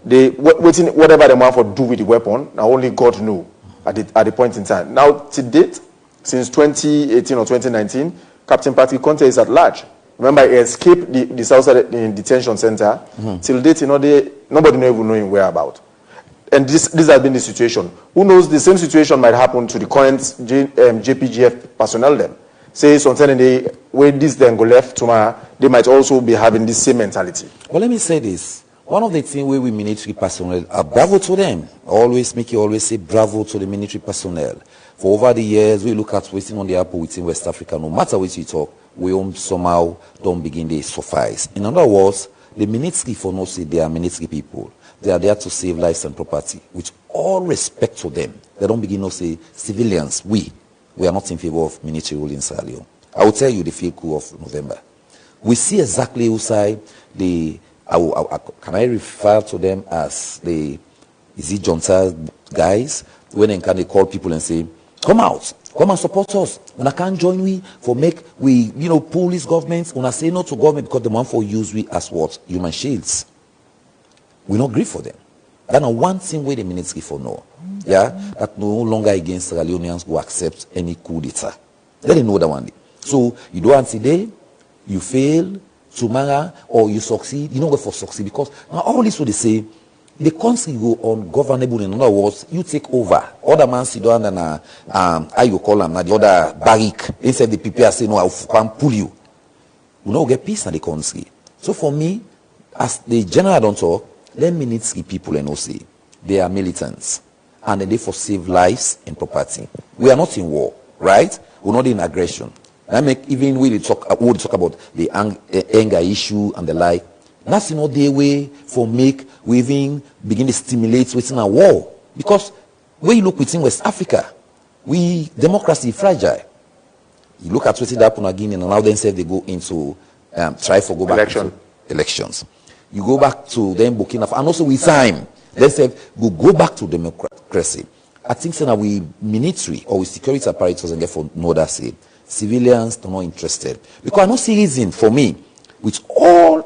they waiting whatever they want for do with the weapon. Now only God know at the point in time. Now to date, since 2018 or 2019, Captain Patrick Conte is at large. Remember, he escaped the Southside detention center. Till date, nobody know even knowing whereabouts. And this has been the situation. Who knows, the same situation might happen to the current JPGF personnel then. Say something they where this then go left tomorrow, they might also be having the same mentality. Well, let me say this. One of the things where we military personnel, bravo to them. Always say bravo to the military personnel. For over the years, we look at waiting on the apple within West Africa. No matter what you talk, we somehow don't begin to suffice. In other words, the military for no say they are military people. They are there to save lives and property. With all respect to them, they don't begin to say civilians. We are not in favor of military rule in Sierra Leone. I will tell you the field coup of November. We see exactly who side can I refer to them as the junta guys when they call people and say, come out, come and support us. When I can't join we pull these governments. When I say no to government because the man for use we as what human shields. We not agree for them. That's one thing where the military for no. Yeah, that no longer against Sierra Leoneans will accept any coup d'etat. Let them know that one day. So you do it today, you fail tomorrow, or you succeed. You don't go for succeed because now all this what they say, the country go ungovernable. In other words, you take over. Other man sit down and how you call them now the other barrack. Instead the people say no, I will pull you. We don't get peace in the country. So for me, as the general don't talk. Let military people and say they are militants and they for save lives and property. We are not in war, right? We're not in aggression. Even when we talk about the anger issue and the like, that's not the way for we even begin to stimulate within a war. Because when you look within West Africa, democracy fragile. You look at what happened again and now then say they go into try for go back to elections. You go back to them Burkina Faso, and also with time, they say we go back to democracy. I think so now we military or with security apparatus and therefore know that say Civilians are not interested. Because I don't see reason for me, with all,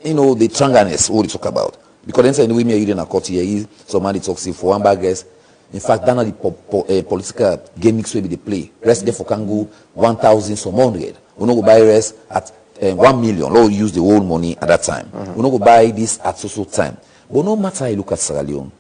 the tranganess, what we talk about. Because then say the way me reading a court here, somebody talks for one baggers. In fact, that's not the political game mix way they play. Rest therefore can go 1,000 some 100. We no go buy rest at 1 million. Lord use the whole money at that time. We no go buy this at so time. But no matter how you look at Sierra Leone,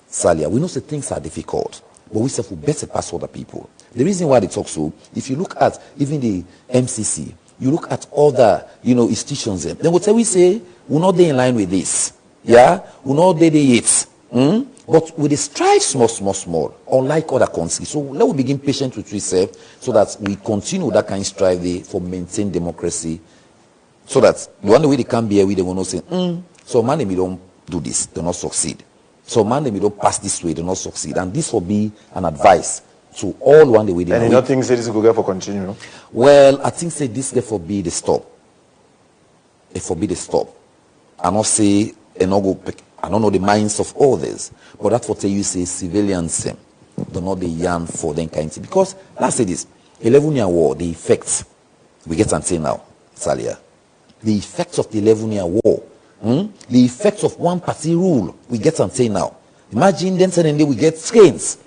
Salia, we know that things are difficult, but we say we better pass other people. The reason why they talk so, if you look at even the MCC, you look at other, institutions, then what we say, we're not there in line with this. Yeah? We're not there yet. But with the strive small, unlike other countries. So let us begin patient with ourselves so that we continue that kind of strive there for maintain democracy. So that the only way they can be here, they will not say, so man, they don't do this, they not succeed. So man, they don't pass this way, they not succeed. And this will be an advice to all one the way they and you don't think this will go for continue? Well, I think say this therefore be the stop. It forbid the stop. I not say I don't know the minds of others, but that's what you say civilians do not the yarn for them kind of, because let's say this 11-year war, the effects we get until now, Salia. The effects of the 11-year war, the effects of one party rule we get until now. Imagine then suddenly we get trains.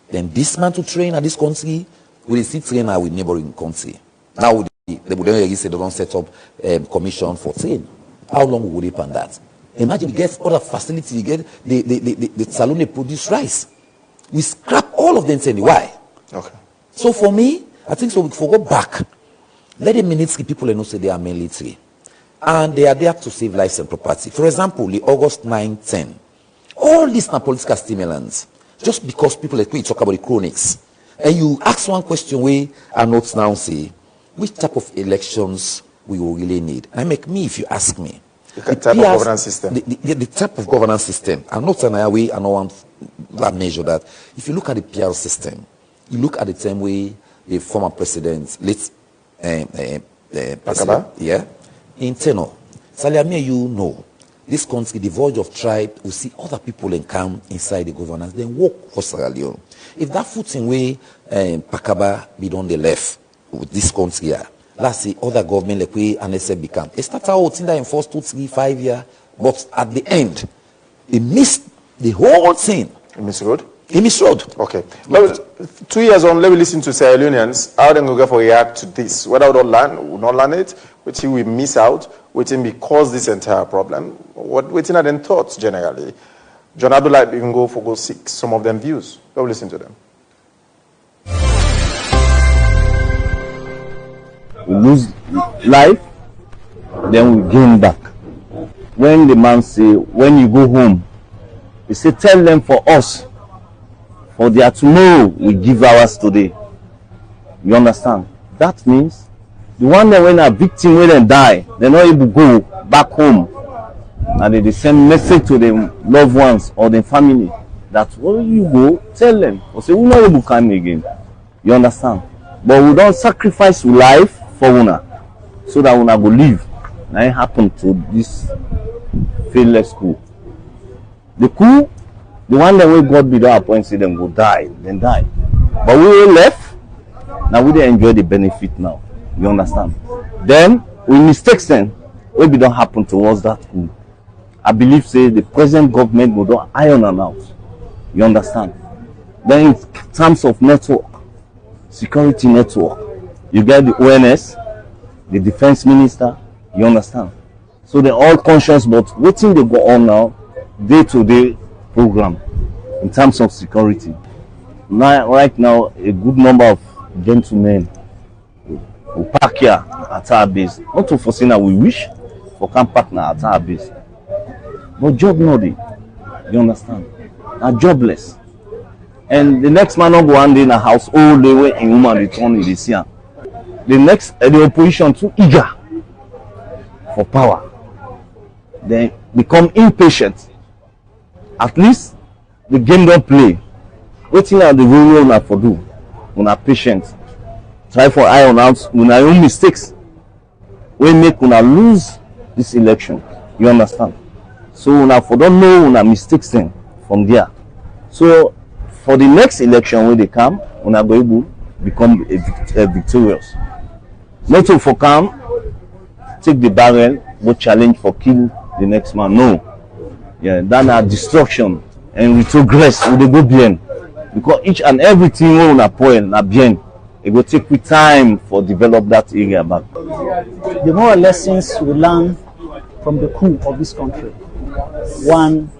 Then this man to train at this country, we see train now with neighboring country. Now they would say they don't set up commission for train. How long would it pan that? Imagine we get other facilities, you get the salon they produce rice. We scrap all of them saying why? Okay. So for me, I think so we go back. Let the military people know say they are military. And they are there to save lives and property. For example, the August 9-10. All these are political stimulants. Just because people like we talk about the chronics. And you ask one question where I not now say, which type of elections we will really need? And make me, if you ask me, the type of governance system. The type of governance system. I'm not an way, I don't want that measure that. If you look at the PR system, you look at the time where the former president, Pakaba? Yeah, internal. Salamia, you know, this country, devoid of tribe, will see other people and come inside the governance, then work for Sierra Leone. If that footing way Pakaba be on the left with this country here, let's say other government like we NSF become. It started out in the first 2, 3, 5 years, but at the end, it missed the whole thing. It misroad? It misroad. Okay. Now, 2 years on, let me listen to Sierra Leoneans. How they go for react to this? Whether we not learn it, which we miss out, which may cause this entire problem. What are their thoughts generally? John Abdullah, you can go seek some of them views. Go listen to them. We lose life, then we gain back. When the man say, when you go home, he say, tell them for us, for their tomorrow, we give ours today. You understand? That means the one that when a victim when they die, they're not able to go back home, and they send message to their loved ones or their family that when you go, tell them, or say we're not able to come again. You understand? But we don't sacrifice life for una, so that una go live. Now it happened to this faithless coup. The coup, the one that we God be don't appoint, say them go die, then die. But we left, now we dey enjoy the benefit now. You understand? Then we mistakes then, we be don't happen towards that coup. I believe say the present government will don't iron them out. You understand? Then in terms of network, security network, you get the ONS, the defense minister, you understand? So they're all conscious about what thing they go on now, day-to-day program in terms of security. Now, right now, a good number of gentlemen will park here at our base. Not to foresee that we wish for can partner at our base. But job not dey. You understand? Are jobless. And the next man not go one day in a house all the way in woman return in this year. The next the opposition too eager for power. They become impatient. At least the game don't play. Waiting at the rule una for do. Una patient. Try for iron out una own mistakes. We make una lose this election. You understand? So una for don't know una mistakes then from there. So for the next election when they come, una go able become victorious. Not to for calm, take the barrel, go challenge for kill the next man. No. Yeah, then our destruction and retrogress with the go bien. Because each and everything on a point na bien. It will take with time for develop that area back. The moral lessons we learn from the coup of this country. One,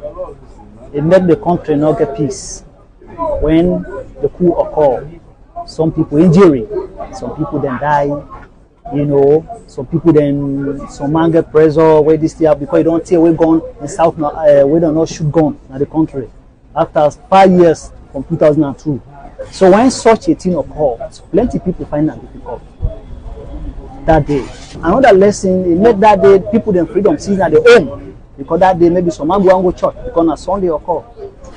it made the country not get peace. When the coup occurred, some people injury, some people then die, some people then, some man get pressure, where this year, because you don't tell we gun in South, we don't know shoot gun in the country. After 5 years from 2002. So when such a thing occurs, plenty of people find that difficult that day. Another lesson, it made that day people then freedom season at their home. Because that day maybe some man go and go church because on Sunday occur.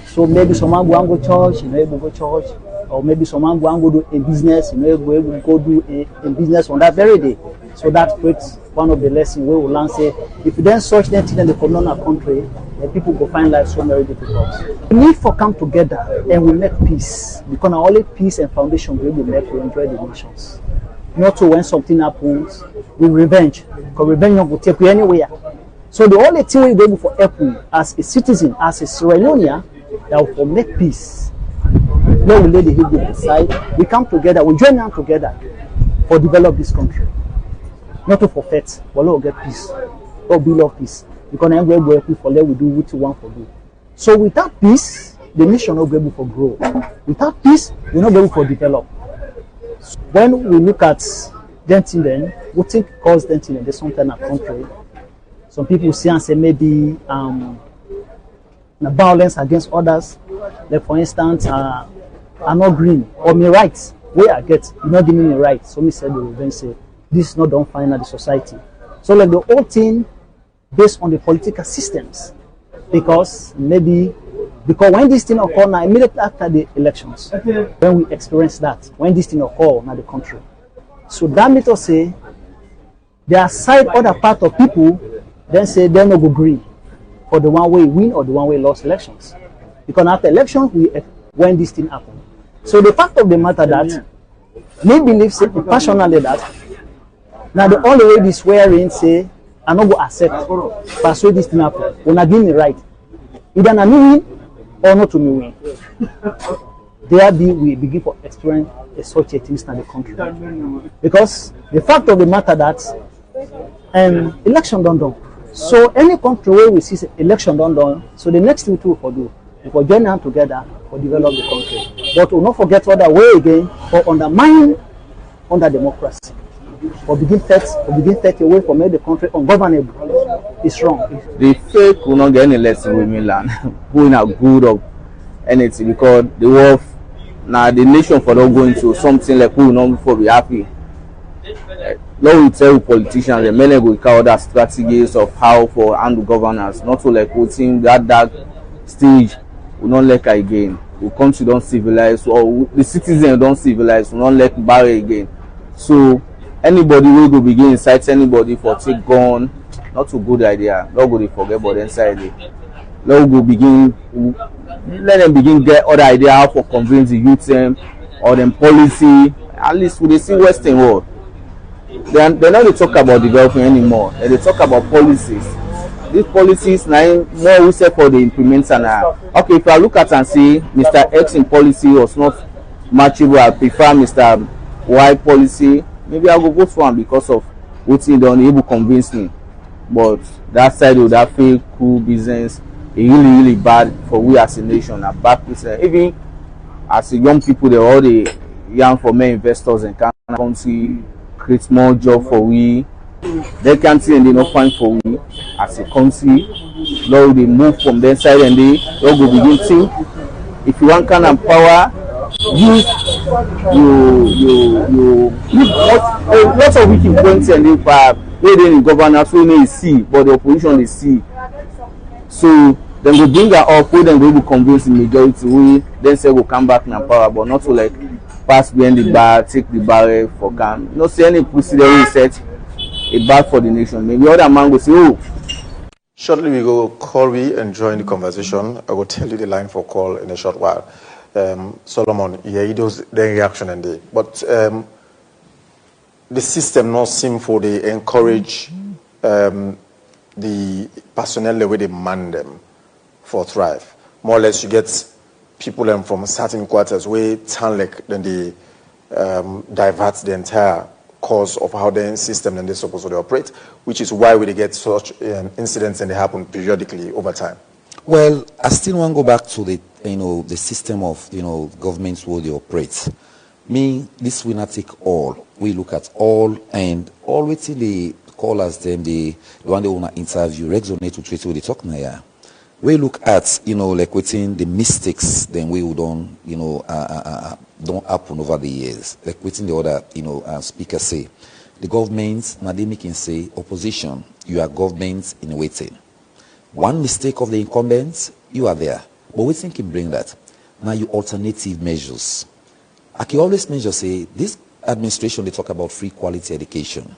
So maybe some man go and go church, able to go church. Or maybe some man go and go do a business, able to go do a business on that very day. So that creates one of the lessons we will learn. Say, if you then search that thing in the communal country, then people will find life so very difficult. We need to come together and we make peace. Because only peace and foundation we will make to enjoy the nations. Not to when something happens, with revenge. Because revenge will take you anywhere. So the only thing we will be able for help as a citizen, as a Sierra Leonean, that will make peace. Then we lay the hill aside. We come together, we join hands together for develop this country. Not to forfeit, but we'll get peace. Or build up peace. Because I'm going to for let we do what we want to do. So without peace, the nation will not be able to grow. Without peace, we're not able to develop. So when we look at denting then, we think cause denting then there's something in our country. Some people see and say maybe violence against others. Like for instance, I'm not green or me rights. Where I get, you not giving me rights. So me said the revenge say this is not done fine at the society. So like the whole thing based on the political systems. Because when this thing occur now, immediately after the elections, when we experience that, when this thing occur in the country. So that makes us say there are side other part of people then say they no go agree for the one way win or the one way lost elections. Because after elections, when this thing happen. So the fact of the matter that me believe say passionately that now the only way this swearing say I no go accept persuade this thing happen. When I give me right, either na me win or not to me win. There we begin to experience such a things in the country. Because the fact of the matter that election done. So any country where we see election done, so the next thing we do, we will join hands together for develop the country. But we will not forget what the way again for undermine under democracy. For begin thirty away from make the country ungovernable. It's wrong. The fake will not get any lesson with Milan. Going out good of anything because the world now the nation for not going to something like who will not be happy. Now we tell politicians the many will carry other strategies of how for handle governance, not to like putting that stage will not like again. We come to don't civilize or the citizens don't civilize, will not let barrier again. So anybody will go begin incite anybody for take gun, not a good idea. Not go to forget about inside it. Let go begin let them begin get other idea how for convince the youth them or them policy. At least we see Western world. They're not talk about development anymore. They talk about policies. These policies now more we say for the implementation. Okay, if I look at and see Mr. X in policy was not matchable, I prefer Mr. Y policy. Maybe I will go for him because of what he done able to convince me. But that side of that fake cool business is really bad for we as a nation. A bad business. Even as a young people, they already young for many investors and country. Create more job for we. They can't see and they not find for we as a country. Now they move from their side and they go begin to. If you want kind of power, you lots of wicked points and if they in governance we may see, but the opposition they see. So then we bring her up, we then we will convince the majority. We then say we'll come back in power, but not to like pass behind the bar, take the barrel for can. Not see any procedure set a bad for the nation. Maybe other man will say, oh. Shortly we go call we and join the conversation. I will tell you the line for call in a short while. Solomon, yeah, it was the reaction and the, but the system not seem for they encourage the personnel the way they man them for thrive. More or less, you get people from certain quarters where turn like then they divert the entire course of how the system and they're supposed to operate, which is why we get such incidents and they happen periodically over time. Well, I still want to go back to the the system of governments where they operate. Me, this will not take all. We look at all and all waiting the callers them the one they want to interview resonate with what they talk now. We look at like within the mistakes then we would don't don't happen over the years. Like within the other speakers say, the governments now they can say opposition, you are governments in waiting. One mistake of the incumbents, you are there. But we think can bring that. Now you alternative measures. I can always measure say this administration they talk about free quality education.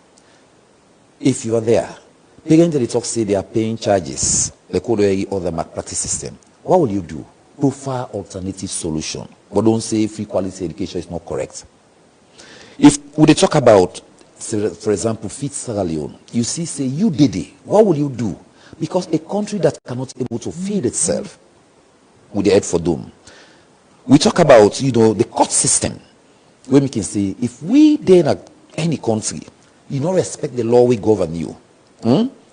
If you are there, parents they talk say they are paying charges, like all the other malpractice system. What will you do? Prefer alternative solution. But don't say free quality education is not correct. If we talk about, for example, feed Sierra Leone, you see say you did it. What will you do? Because a country that cannot able to feed itself with the head for doom. We talk about, the court system, where we can say, if we then at any country, you don't respect the law we govern you,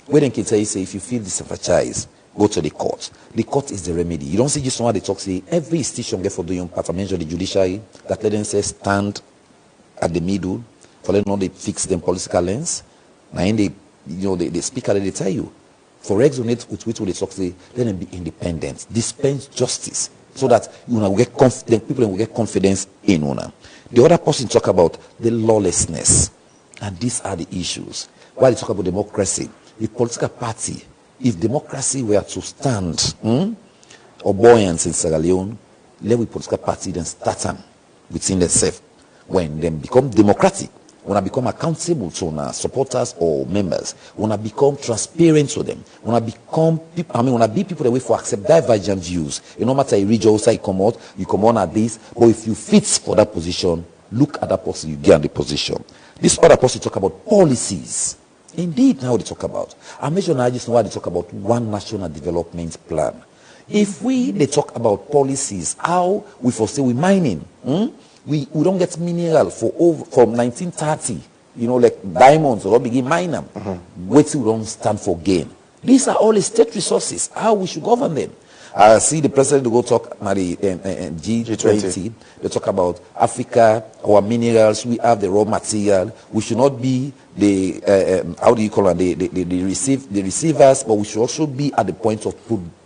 where they can say, if you feel disenfranchised, go to the court. The court is the remedy. You don't see just someone they talk, say, every institution get for doing part of the judiciary, that let them say stand at the middle, for them not they fix them political lens. Now, they speak and they tell you, for resonate with which they talk, say, let them be independent, dispense justice, so that get confident, people will get confidence in una. The other person talk about the lawlessness, and these are the issues. While they talk about democracy, the political party, if democracy were to stand or buoyance in Sierra Leone, let the political party then start them within themselves. When they become democratic, when I become accountable to our supporters or members, when I become transparent to them, when I become people, when I be people that wait for accept divergent views, no matter you reach outside, you come on at this, but if you fit for that position, look at that person, you get in the position. This other person talk about policies. Indeed, now they talk about. I mentioned I just know why they talk about one national development plan. If they talk about policies, how we foresee we mining, we don't get mineral from 1930, like diamonds, or begin mine them. Wait till we don't stand for gain. These are all state resources, how we should govern them. I see the president go talk at the G20. They talk about Africa, our minerals, we have the raw material. We should not be the, the receivers, but we should also be at the point of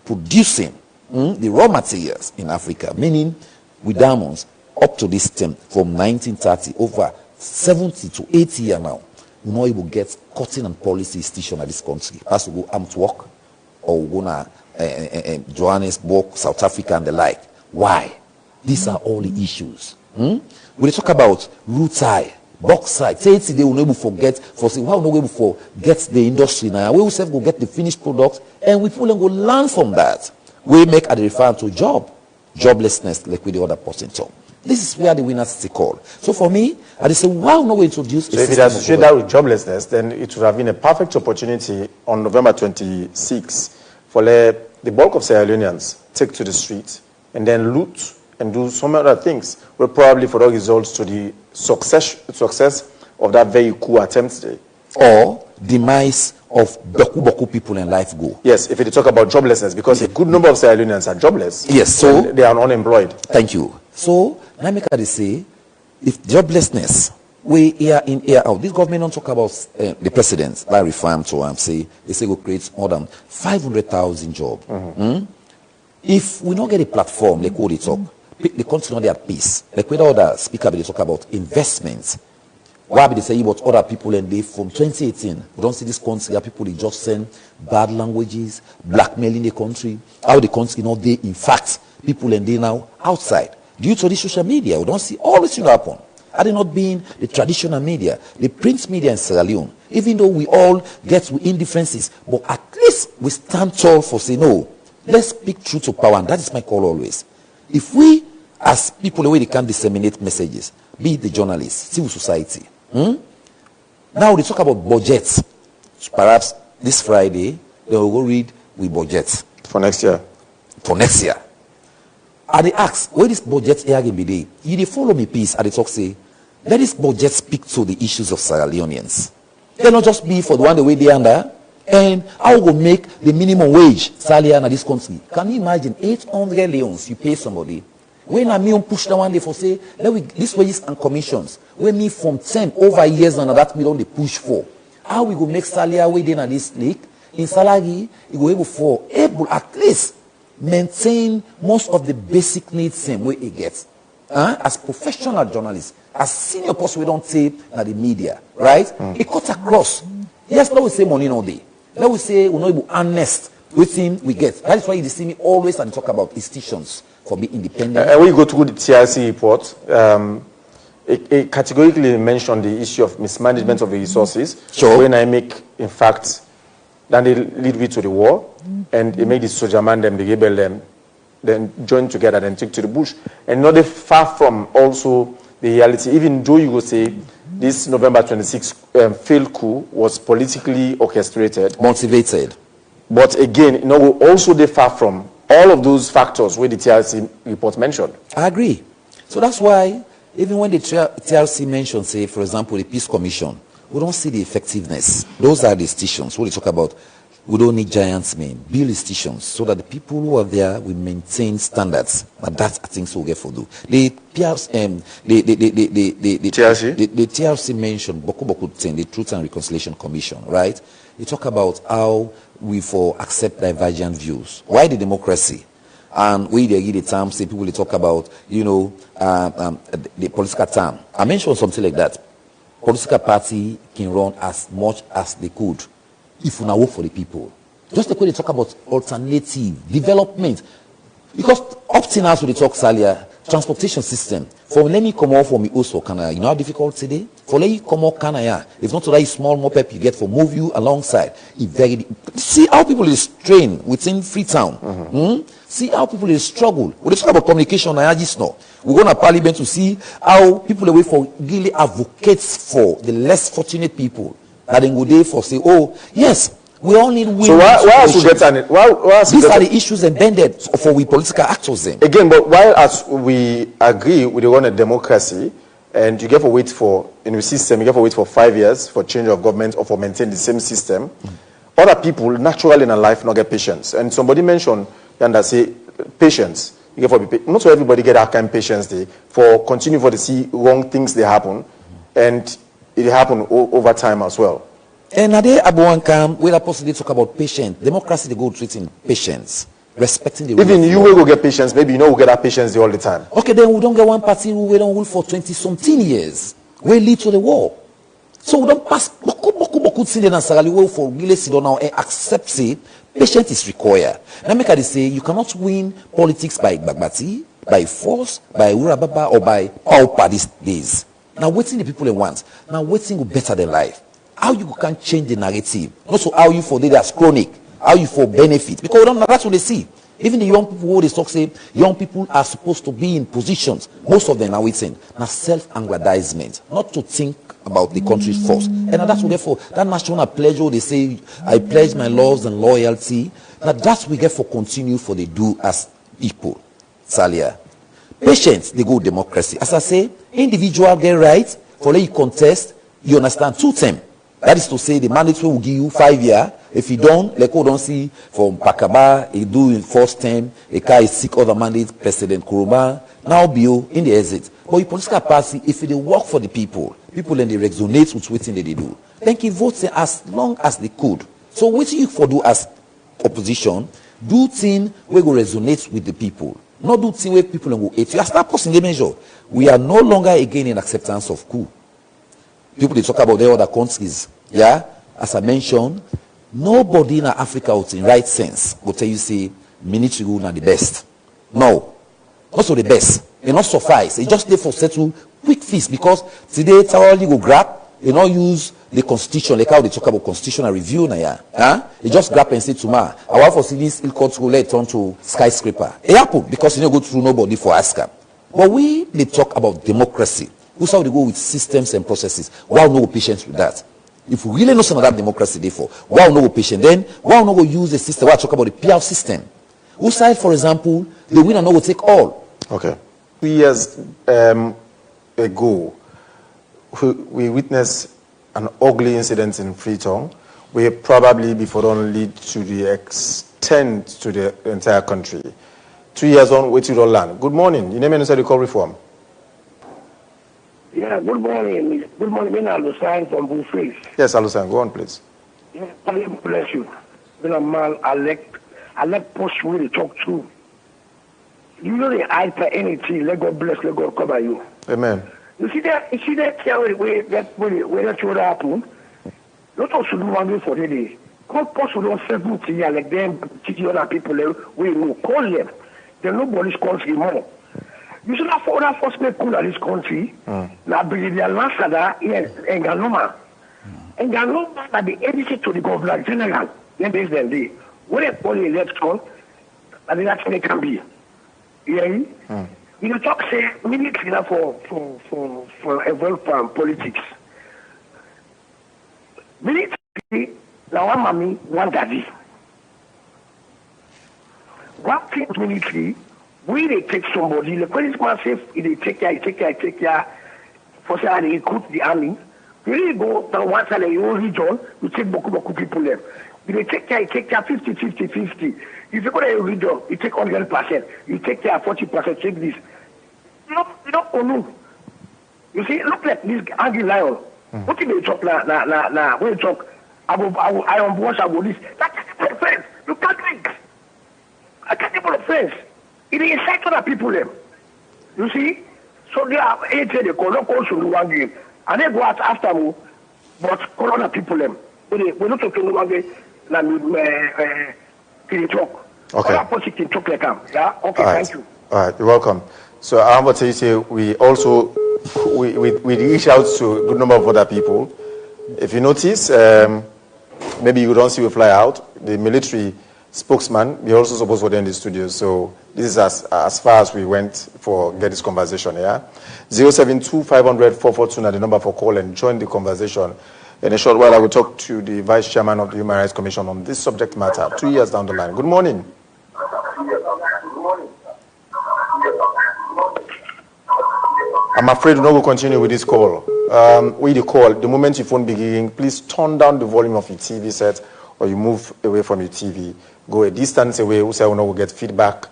producing the raw materials in Africa, meaning with diamonds. Up to this time, from 1930, over 70 to 80 years now, we know able to get cutting and policy station at this country. As we go armed work, or we go to Johannesburg, South Africa, and the like. Why? These are all the issues. When they talk about root tie, bauxite, say they will not able to forget, why will not able to forget the industry now? We will say go get the finished product, and we people go learn from that. We make a refer to joblessness, like with the other person talk. This is where the winners take call. So for me, I just say, why not we introduce a system? So if it associated that with joblessness, then it would have been a perfect opportunity on November 26 for the bulk of Sierra Leoneans take to the street and then loot and do some other things. Well, probably for the results to the success of that very coup attempt today. Or demise of Boku people in life go. Yes, if you talk about joblessness, because a good number of Sierra Leoneans are jobless. Yes, so they are unemployed. Thank you. So now make I say, if joblessness, we year in year out, this government don't talk about the president. I refer to say they say we create more than 500,000 jobs. If we don't get a platform, like what they talk, the country not at peace. Like with other speaker, they talk about investments. Why be they say about other people and they from 2018, we don't see this country, people they just send bad languages, blackmailing the country, how the country not they in fact, people and they now outside. Due to the social media, we don't see all this thing happen. Had it not been the traditional media, the print media in Sierra Leone, even though we all get indifferences, but at least we stand tall for saying, no, let's speak truth to power, and that is my call always. If we as people the way they can disseminate messages, be it the journalists, civil society. Now they talk about budgets. Perhaps this Friday they will go read with budgets For next year. for next year. And they ask, where this budget here can be there? You dey follow me, please. And they talk say, let this budget speak to the issues of Sierra Leoneans. They not just be for the one the way they under, and how we go make the minimum wage salary in this country. Can you imagine 800 leons you pay somebody? When I mean push that one day for say, let we these wages and commissions, when me from 10 over years and that million they push for. How we go make salary within this league? In salary, it go able at least maintain most of the basic needs same way it gets. As professional journalists, as senior person we don't say that the media, right? It cuts across. Yes, let we say money no day. Let we say we not be honest with him we get. That is why you see me always and talk about institutions for being independent. When you go through the TRC report, it categorically mentioned the issue of mismanagement of the resources. Sure. When I make, in fact, then they lead me to the war, and they make the soldier man them, the rebel them, then join together, then take to the bush. And not far from also the reality, even though you will say this November 26 failed coup was politically orchestrated. Motivated. But again, also they far from all of those factors where the TRC report mentioned. I agree. So that's why even when the TRC mentions, say, for example, the Peace Commission, we don't see the effectiveness. Those are the stations what they talk about. We don't need giants, men. Build stations so that the people who are there will maintain standards. And that's I think so we get for do. The TRC, the TRC mentioned Boku thing, the Truth and Reconciliation Commission, right? They talk about how we accept divergent views. Why the democracy? And we they give the term, say people they talk about, the political term. I mentioned something like that. Political party can run as much as they could if we now work for the people. Just the way they talk about alternative development. Because up to now, so they talk earlier, transportation system. For let me come out from me also Canada. You know how difficult today? For let you come out Canada, if not to that small moped you get for move you alongside. It very see how people is trained within Freetown. See how people is struggle. We talk about communication and just now. We go to Parliament to see how people are wait for really advocates for the less fortunate people. That they go there for say, oh yes, we all need win. So why else we get on it? These are the issues embedded for we political actors then. Again, but while as we agree with the run of democracy, and you get to wait for in the system, you get to wait for 5 years for change of government or for maintain the same system. Other people naturally in a life not get patience. And somebody mentioned and that say patience. You get for not so everybody get that kind of patience day for continue for the see wrong things they happen, and it happen over time as well. And are there Abuankam where a person they talk about patience, democracy they go treating patience, respecting the even you will go get patience, maybe you know we get that patience all the time. Okay, then we don't get one party who we don't rule for 20-something years. We lead to the war. So we don't pass boku thing in Sierra Leone for really sit down now and accept it. Patience is required. Now make I say you cannot win politics by bagbati, by force, by urababa, or by power these days. Now waiting the people they want. Now waiting will better than life. How you can change the narrative. Also how you for that's chronic. How you for benefit. Because we don't know that's what they see. Even the young people who they talk say young people are supposed to be in positions. Most of them are waiting. Now self-aggrandizement. Not to think about the country first. And that's what therefore that national pledge they say I pledge my laws and loyalty. Now that's we get for continue for they do as people. Salia. Patience, they go democracy. As I say, individual get right for let you contest, you understand 2 terms. That is to say the mandate will give you 5 years. If you don't, like we don't see from Pakaba, he do in first term, a guy is seek other mandate, President Kuruma, now Bio in the exit. But your political party, if they work for the people then they resonate with what they do. Then he votes as long as they could. So what you for do as opposition, do things where go resonate with the people. Not do things where people will hate you. As that person they measure, we are no longer again in acceptance of coup. People they talk about their other countries. Yeah, as I mentioned, nobody in Africa out in right sense will tell you say military rule are the best. No, also the best. It not suffice. It just there for settle quick fix because today thoroughly go grab. They not use the constitution like how they talk about constitutional review now. Yeah, They just grab and say to ma, I want for see this court rule turn to skyscraper. It happen because you don't go through nobody for ask them. But they talk about democracy. We saw they go with systems and processes. Why no patience with that? If we really know some of that democracy, therefore, why no patient? Then why no go use the system? Why talk about the PR system? Who side, for example, the winner no will take all. Okay. 2 years ago, we witnessed an ugly incident in Freetown, where probably before don't lead to the extent to the entire country. 2 years on, wait till don't land. Good morning. Your name and recovery reform. Yeah, good morning. Good morning, Alusan from Bullface. Yes, Alusan, go on, please. Yeah, God bless you. Been a man, I like post really talk to. You know the eye for anything. Let God bless, let God cover you. Amen. You see that where that should happen? Not also do one way for the day. Call post will don't settle to you like them teaching other people we will call them. Then nobody's calls more. You should have other first people in this country. Now, Brigadier Lansada in Ganoma. And Ganoma are the editor to the governor general. Then there's the day. When they call the election, and that's when it can be. Yeah? You talk, say, military for evolve from politics. Military, now one mommy, one daddy. What things military? We they take somebody, the policeman says they take care, for say they recruit the army. You really go down one side of your region, you take boku people there. They take care 50. If you go to your region, you take 100%. You take care 40%, take this. You don't. You see, look like this angry lion. What did they talk now? When you talk, I am watch about this. That's a friends. You can't drink. I can't people of friends. It is inside other people them. You see? So they are 80, they call to one game. And they go out after me, but call other people them. We don't talk to one game, can talk. Okay. Other person can talk like them. Yeah? Okay, All right. thank you. All right, you're welcome. So I'm going to say we also, we reach out to a good number of other people. If you notice, maybe you don't see we fly out. The military spokesman, we also supposed to be in the studio. So this is as far as we went for get this conversation, yeah? 072-500-442 are the number for call and join the conversation. In a short while, I will talk to the Vice Chairman of the Human Rights Commission on this subject matter 2 years down the line. Good morning. I'm afraid we will continue with this call. With the call, the moment your phone begins, please turn down the volume of your TV set or you move away from your TV. Go a distance away, we say we will get feedback.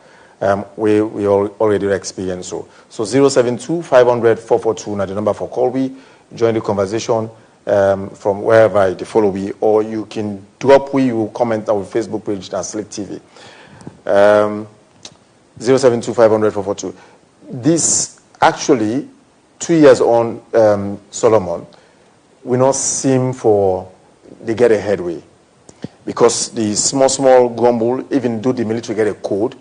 We already experience so. So 072-500-442 now the number for call. We join the conversation from wherever you follow we, or you can drop we you comment on our Facebook page and Slick TV. 072-500-442. This actually 2 years on Solomon, we not seem for they get a headway. Because the small grumble, even though the military get a code,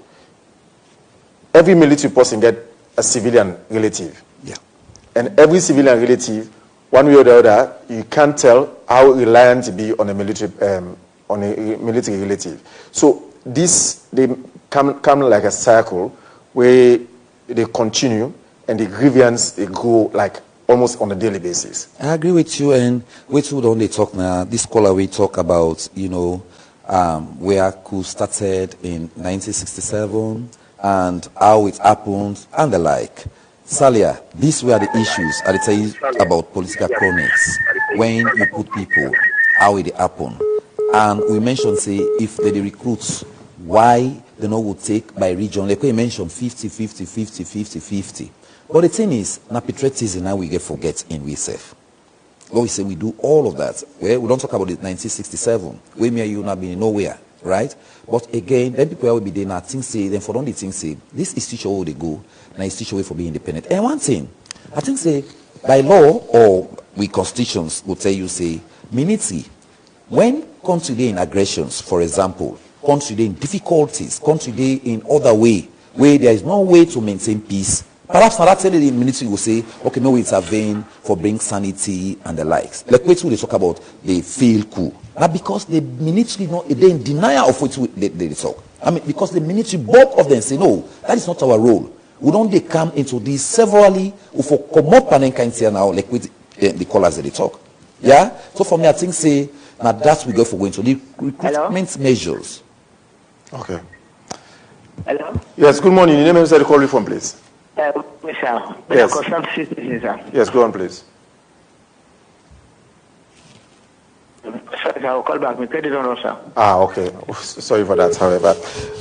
every military person get a civilian relative. Yeah. And every civilian relative, one way or the other, you can't tell how reliant to be on a military relative. So this they come like a cycle where they continue and the grievance they grow like almost on a daily basis. I agree with you, and with who don't they talk now? This caller we talk about, where Coup started in 1967 and how it happened and the like. Salia, these were the issues I tell you about political chronics. When you put people, how it happen. And we mentioned, say, if they recruits, why they know will take by region. Like we mentioned 50. But the thing is, na patriotism now we get forget in we self. What we say we do all of that. Well, we don't talk about it 1967. We may you not be nowhere, right? But again, then people will be there now think say, then for don't the thing say, this is teacher where they go, now it's teacher way for being independent. And one thing, I think say, by law or we constitutions will tell you say, military, when country dey in aggressions, for example, country dey in difficulties, country dey in other way, where there is no way to maintain peace, perhaps not actually the military will say, okay, no, we intervene for bring sanity and the likes. Like wait till they talk about the failed coup. Now because the military they in denial of what they talk. I mean, because the military, both of them say, no, that is not our role. We don't they come into this severally for come up and kind here now, like with the callers that they talk. Yeah? So for me, I think say now that's we go for going to the recruitment measures. Okay. Hello? Yes, good morning. Your name is the call you from, please. Michelle. Yes. Yes, go on, please. Sorry, I'll call back. Me credit on, sir. Okay. Sorry for that, however.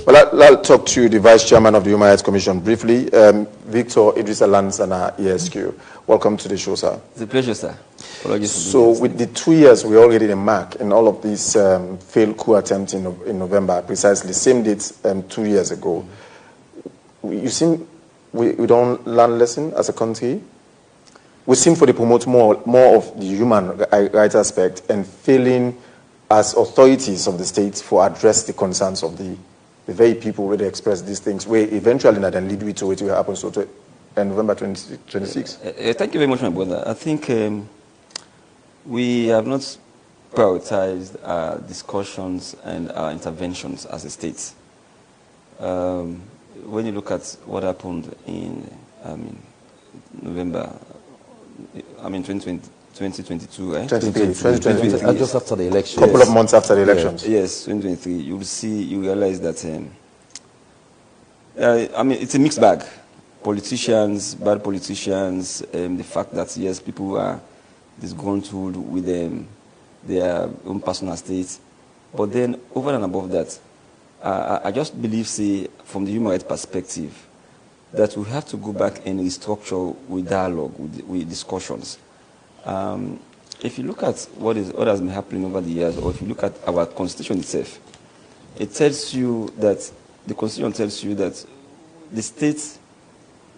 Well, I'll talk to the Vice Chairman of the Human Rights Commission briefly, Victor Idrissa Lansana, ESQ. Welcome to the show, sir. It's a pleasure, sir. So with the 2 years, we already the mark in all of these failed coup attempts in November, precisely same date 2 years ago. You seem we don't learn lesson as a country. We seem to promote more of the human rights aspect and failing as authorities of the state for address the concerns of the very people where they express these things, where eventually that then lead to it will happen so to November 2026. Thank you very much, my brother. I think we have not prioritized our discussions and our interventions as a state. When you look at what happened in November, 2022, right? 2023. Just after the election. Couple of months after the elections. Yes, 2023. You realize that, it's a mixed bag. Politicians, bad politicians, the fact that, yes, people are disgruntled with their own personal states. But then, over and above that, I just believe, say, from the human rights perspective, that we have to go back and restructure with dialogue, with discussions. If you look at what has been happening over the years, or if you look at our constitution itself, it tells you that, the constitution tells you that the state,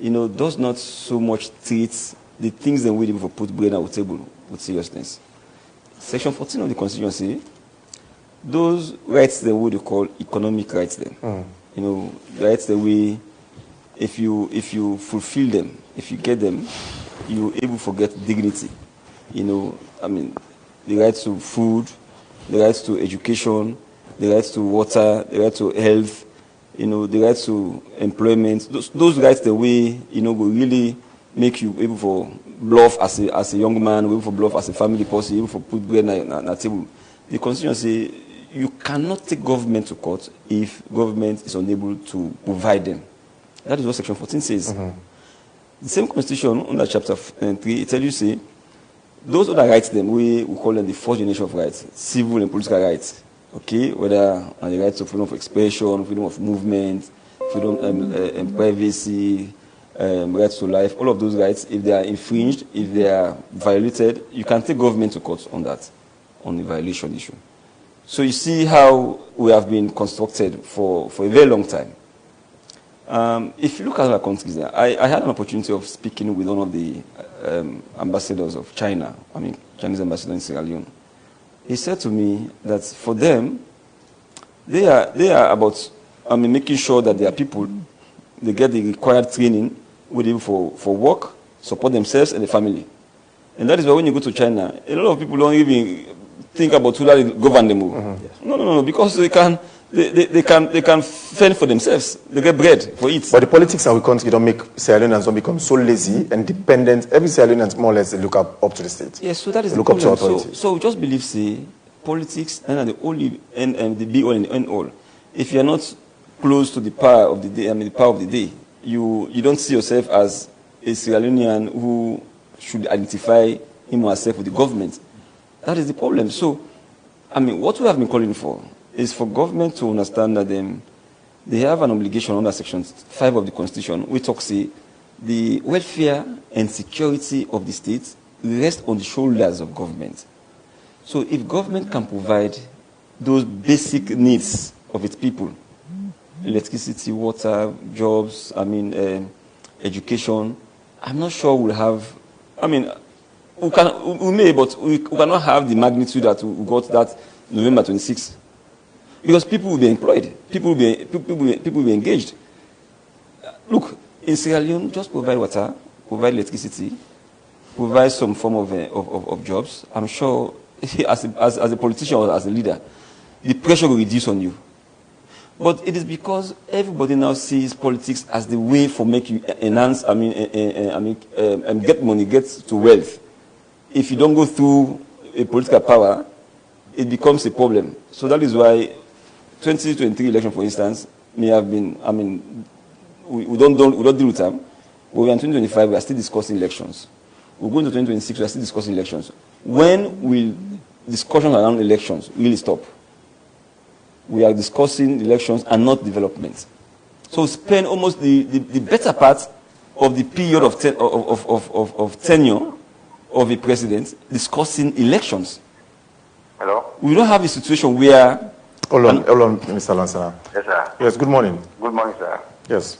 does not so much treat the things that we do for put brain on the table with seriousness. Section 14 of the constitution says, those rights that we call economic rights then, rights that we, if you fulfill them, if you get them, you're able to get dignity. The rights to food, the rights to education, the rights to water, the rights to health, the rights to employment. Those rights that we, will really make you able for bluff as a young man, able for bluff as a family person, able for put bread on the table. The constitution says you cannot take government to court if government is unable to provide them. That is what Section 14 says. Mm-hmm. The same constitution, under Chapter 3, it tells you, say, those other rights, then we call them the fourth generation of rights, civil and political rights. Okay, whether the rights of freedom of expression, freedom of movement, freedom and privacy, rights to life, all of those rights, if they are infringed, if they are violated, you can take government to court on that, on the violation issue. So you see how we have been constructed for a very long time. If you look at other countries, I had an opportunity of speaking with one of the ambassadors of China, Chinese ambassador in Sierra Leone. He said to me that for them, they are about making sure that their people, they get the required training with them for work, support themselves and the family. And that is why when you go to China, a lot of people don't even think about who they govern them. Mm-hmm. No, because they can fend for themselves. They get bread for it. But the politics of our country don't make Sierra Leoneans don't become so lazy and dependent. Every Sierra Leoneans more or less they look up to the state. Yes, so that is they the look problem. Up to authority. So just believe, say, politics and the only and the be all and the end all. If you are not close to the power of the day, the power of the day, you don't see yourself as a Sierra Leonean who should identify him or herself with the government. That is the problem. So, what we have been calling for is for government to understand that they have an obligation under Section 5 of the Constitution, which talks, say, the welfare and security of the state rest on the shoulders of government. So if government can provide those basic needs of its people, electricity, water, jobs, education, I'm not sure we'll have, we may, but we cannot have the magnitude that we got that November 26th. Because people will be employed, people will be engaged. Look, in Sierra Leone, just provide water, provide electricity, provide some form of jobs. I'm sure, as a politician or as a leader, the pressure will reduce on you. But it is because everybody now sees politics as the way for making enhance, get money, get to wealth. If you don't go through a political power, it becomes a problem. So that is why 2023 election, for instance, may have been, we don't deal with them. But we are in 2025, we are still discussing elections. We go into 2026, we are still discussing elections. When will discussion around elections really stop? We are discussing elections and not development. So spend almost the better part of the period of tenure of a president discussing elections. Hello? We don't have a situation where... Hold on, Mr. Lansana. Yes, sir. Yes, good morning. Good morning, sir. Yes.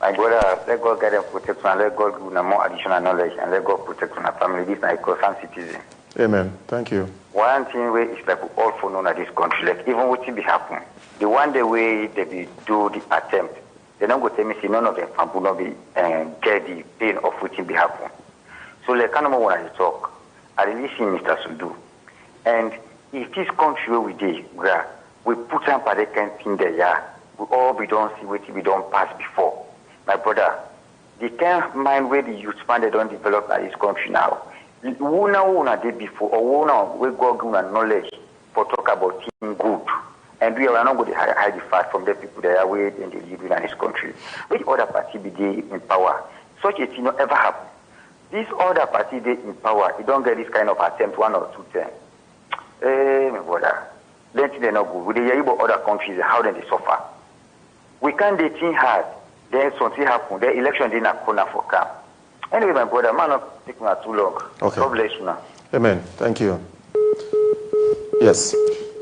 My brother, let God guide and protect you, and let God give you more additional knowledge, and let God protect you and family. This is a concerned citizen. Amen. Thank you. One thing where it's like we all for known at this country, like even what will be happen. The one day way they be do the attempt, they don't go tell me say none of them will not be get the pain of what will be happen. So like kind of when I talk, I really see Mr. Sundu. And if this country where we did, we put some kind thing there, yeah, we all be don't see what we don't pass before. My brother, the kind of mind where the youth man they don't develop at this country now. Who now did before, or who now we go give knowledge for talk about things good. And we are not going to hide the fact from the people that are way in the living in this country. Which other party be they in power? Such a thing not ever happen. This other party they in power, you don't get this kind of attempt 1 or 2 times. My brother, then they not good. We hear about other countries how they suffer. We can't they think hard. Then something happen. The election did not corner for camp. Anyway, my brother, man, not taking too long. Okay. God bless you now. Amen. Thank you. Yes.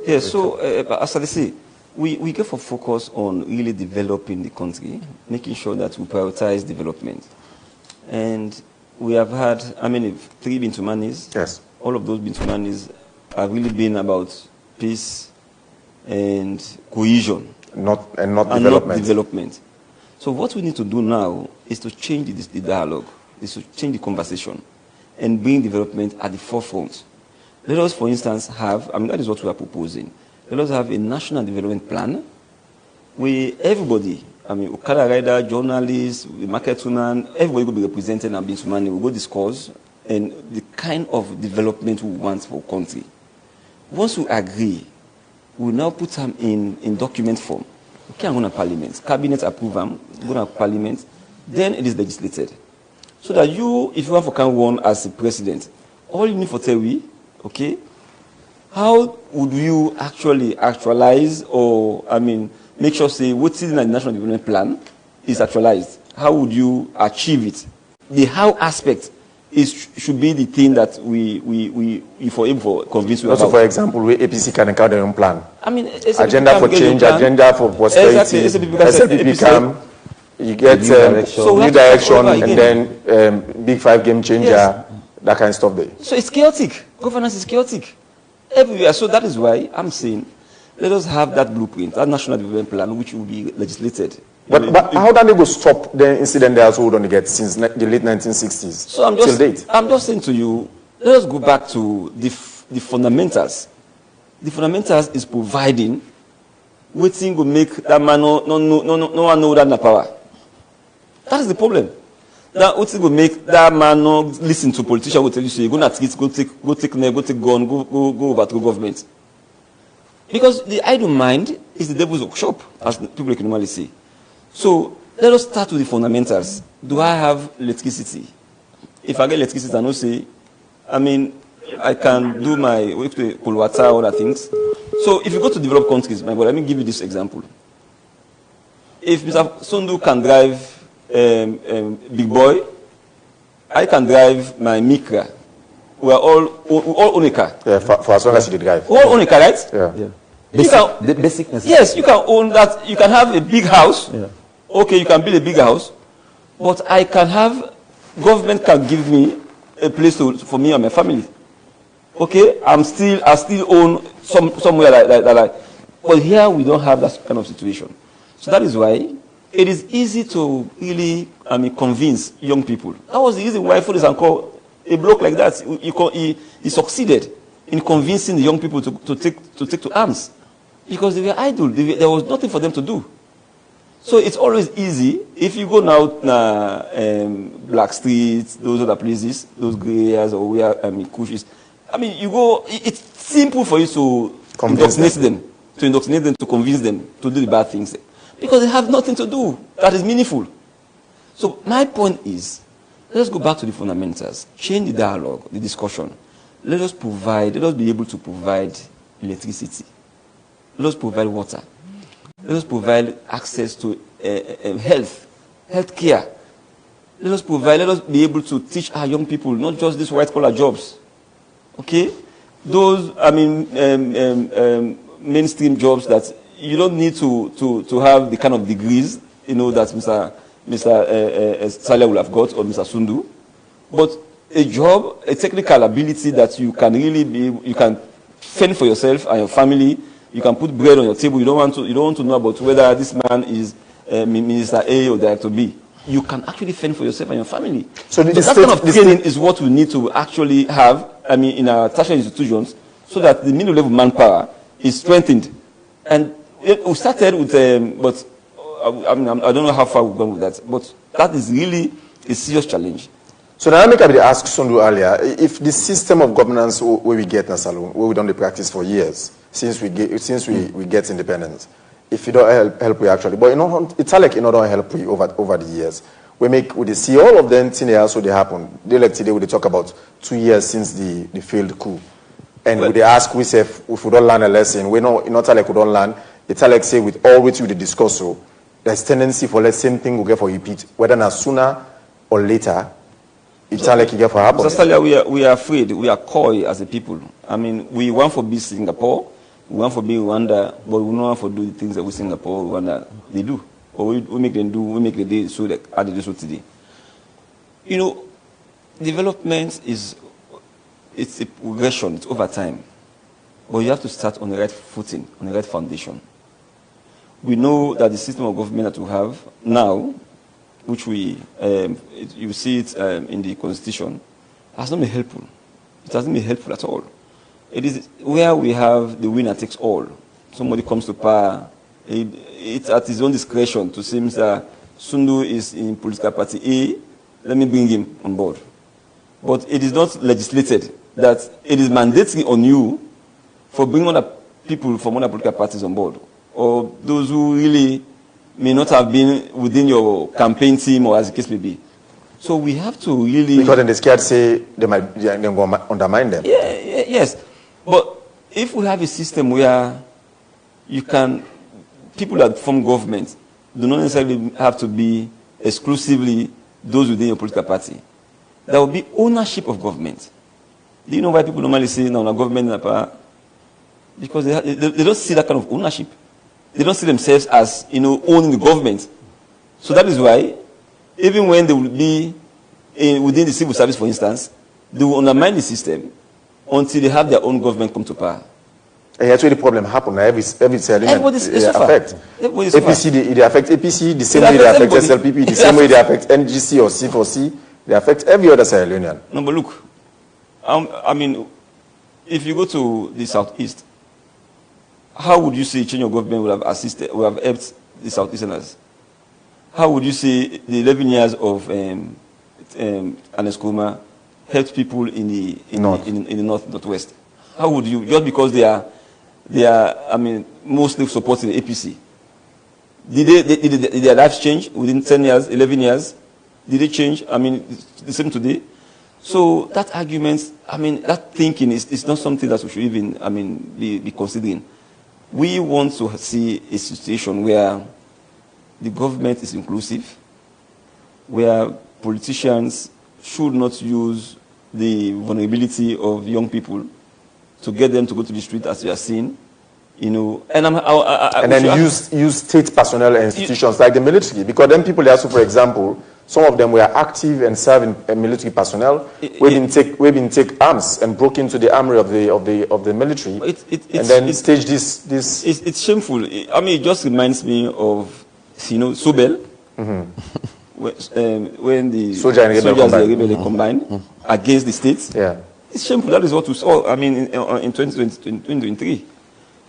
Yes, so as I say, we get for focus on really developing the country, making sure that we prioritize development. And we have had, 3 Bintumanis. Yes. All of those Bintumanis have really been about peace and cohesion. Not development. So what we need to do now is to change the dialogue, is to change the conversation and bring development at the forefront. Let us, for instance, have, that is what we are proposing. Let us have a national development plan where everybody, Okada rider, journalists, marketwoman, everybody will be represented and Bintumani will go discuss and the kind of development we want for our country. Once we agree, we will now put them in document form. Okay, I'm going to Parliament. Cabinet approve them, go to Parliament, then it is legislated. So that you, if you want to come one as a president, all you need for tell we, okay, how would you actually actualize or, make sure, say, what's in the National Development Plan is actualized? How would you achieve it? The how aspect should be the thing that we for able to convince you also, about. for example, where APC can carry their own plan. Agenda for change, agenda for prosperity. Exactly. SLPP come, you get new direction, and then big 5 game changer, yes. That kind of stuff there. So it's chaotic. Governance is chaotic everywhere. So that is why I'm saying, let us have that blueprint, that national development plan, which will be legislated. But how do they go stop the incident they also don't get since the late 1960s? So I'm just saying to you, let us go back to the fundamentals. The fundamentals is providing waiting to make that man no one know that in the power. That is the problem. That waiting will make that man no listen to politicians who tell you, so you're going to go take gun, go overthrow government. Because the idle mind is the devil's workshop, as people can normally say. So let us start with the fundamentals. Do I have electricity? If I get electricity, I know say, I can do my cold water, other things. So if you go to developed countries, my boy, let me give you this example. If Mr. Sundu can drive Big Boy, I can drive my Micra. We are all own a car. Yeah, for as long as you drive. All own a car, right? Yeah. The basic necessity. Yes, you can own that. You can have a big house. Yeah. Okay, you can build a big house, but I can have, government can give me a place for me and my family. Okay, I still own somewhere like that. But here we don't have that kind of situation. So that is why it is easy to really, convince young people. That was the reason why Fodes and Co, a bloke like that, he succeeded in convincing the young people to take to arms. because they were idle. There was nothing for them to do. So it's always easy if you go now Black Streets, those other places, those grey areas, or where Coup is. I mean, you go. It's simple for you to indoctrinate them, to convince them to do the bad things, because they have nothing to do that is meaningful. So my point is, let's go back to the fundamentals, change the dialogue, the discussion. Let us be able to provide electricity. Let us provide water. Let us provide access to health care. Let us be able to teach our young people, not just these white-collar jobs. Okay? Those, mainstream jobs that you don't need to have the kind of degrees, that Mr. Salia will have got, or Mr. Sundu. But a job, a technical ability that you can really you can fend for yourself and your family. You can put bread on your table. You don't want to know about whether this man is Minister A or Director B. You can actually fend for yourself and your family. So that kind of training is what we need to actually have, in our tertiary institutions, so that the middle level manpower is strengthened. And we started with, but I don't know how far we've gone with that, but that is really a serious challenge. So now I asked Sundu earlier, if the system of governance where we get in Salon, where we done the practice for years, since we get independence, if you don't help we actually, but it's like don't help we over the years. We see all of them things also they happen. They like today we talk about 2 years since the failed coup, and we ask we say if we don't learn a lesson, we know not like we don't learn. It's like say with all which we discuss, so there's tendency for the same thing we get for repeat, whether not sooner or later. It's not like you get for happen. Mr. Salia, we are afraid. We are coy as a people. We want to be Singapore. We want to be Rwanda, but we don't want to do the things that we Singapore, Rwanda, they do. Or we make them do, we make the day so that how they do so today. Development it's a progression, it's over time. But you have to start on the right footing, on the right foundation. We know that the system of government that we have now, which you see it in the Constitution, has not been helpful. It hasn't been helpful at all. It is where we have the winner takes all. Somebody comes to power, it's at his own discretion to say, Mr. Sundu is in political party A, let me bring him on board. But it is not legislated that it is mandatory on you for bringing other people from other political parties on board, or those who really may not have been within your campaign team, or as the case may be. So we have to really... Because then the scared say they might go undermine them. Yes. But if we have a system where people that form government do not necessarily have to be exclusively those within your political party, there will be ownership of government. Do you know why people normally say, no, government in power? Because they don't see that kind of ownership. They don't see themselves as, owning the government. So that is why, even when they will be within the civil service, for instance, they will undermine the system until they have their own government come to power. And that's where the problem happens. Every everybody's affect. APC, they affect APC the same way they affect SLPP, the same way they affect NGC or C4C. They affect every other Sierra Leonean. No, but look, if you go to the southeast, how would you say change of government would have helped the southeasterners? How would you say the 11 years of Aneskuma helped people in the northwest? How would you, just because they are mostly supporting the APC? Did their lives change within 10 years, 11 years? Did they change? The same today. So that argument, that thinking is not something that we should even, be considering. We want to see a situation where the government is inclusive, where politicians should not use the vulnerability of young people to get them to go to the street, as we are seeing, and then use state personnel and institutions like the military, because then people also, for example, some of them were active and serving military personnel. We've been take arms and broke into the armory of the military, and then stage this. It's shameful. It just reminds me of Sobel, when the soldiers and rebel combined against the states. Yeah. It's shameful. That is what we saw. In 2023,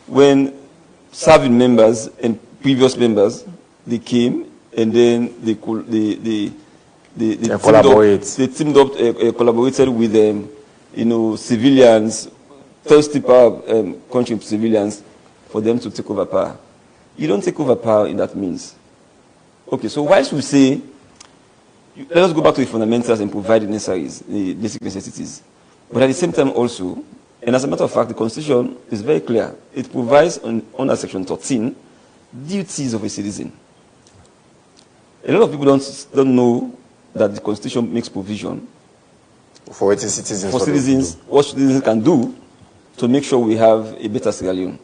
when serving members and previous members, they came and then they collaborated with civilians, thirsty power country civilians, for them to take over power. You don't take over power in that means. Okay, so whilst we say, let us go back to the fundamentals and provide the necessaries, the basic necessities. But at the same time also, and as a matter of fact, the Constitution is very clear. It provides under Section 13 duties of a citizen. A lot of people don't know that the Constitution makes provision for citizens. What citizens can do to make sure we have a better Sierra Leone.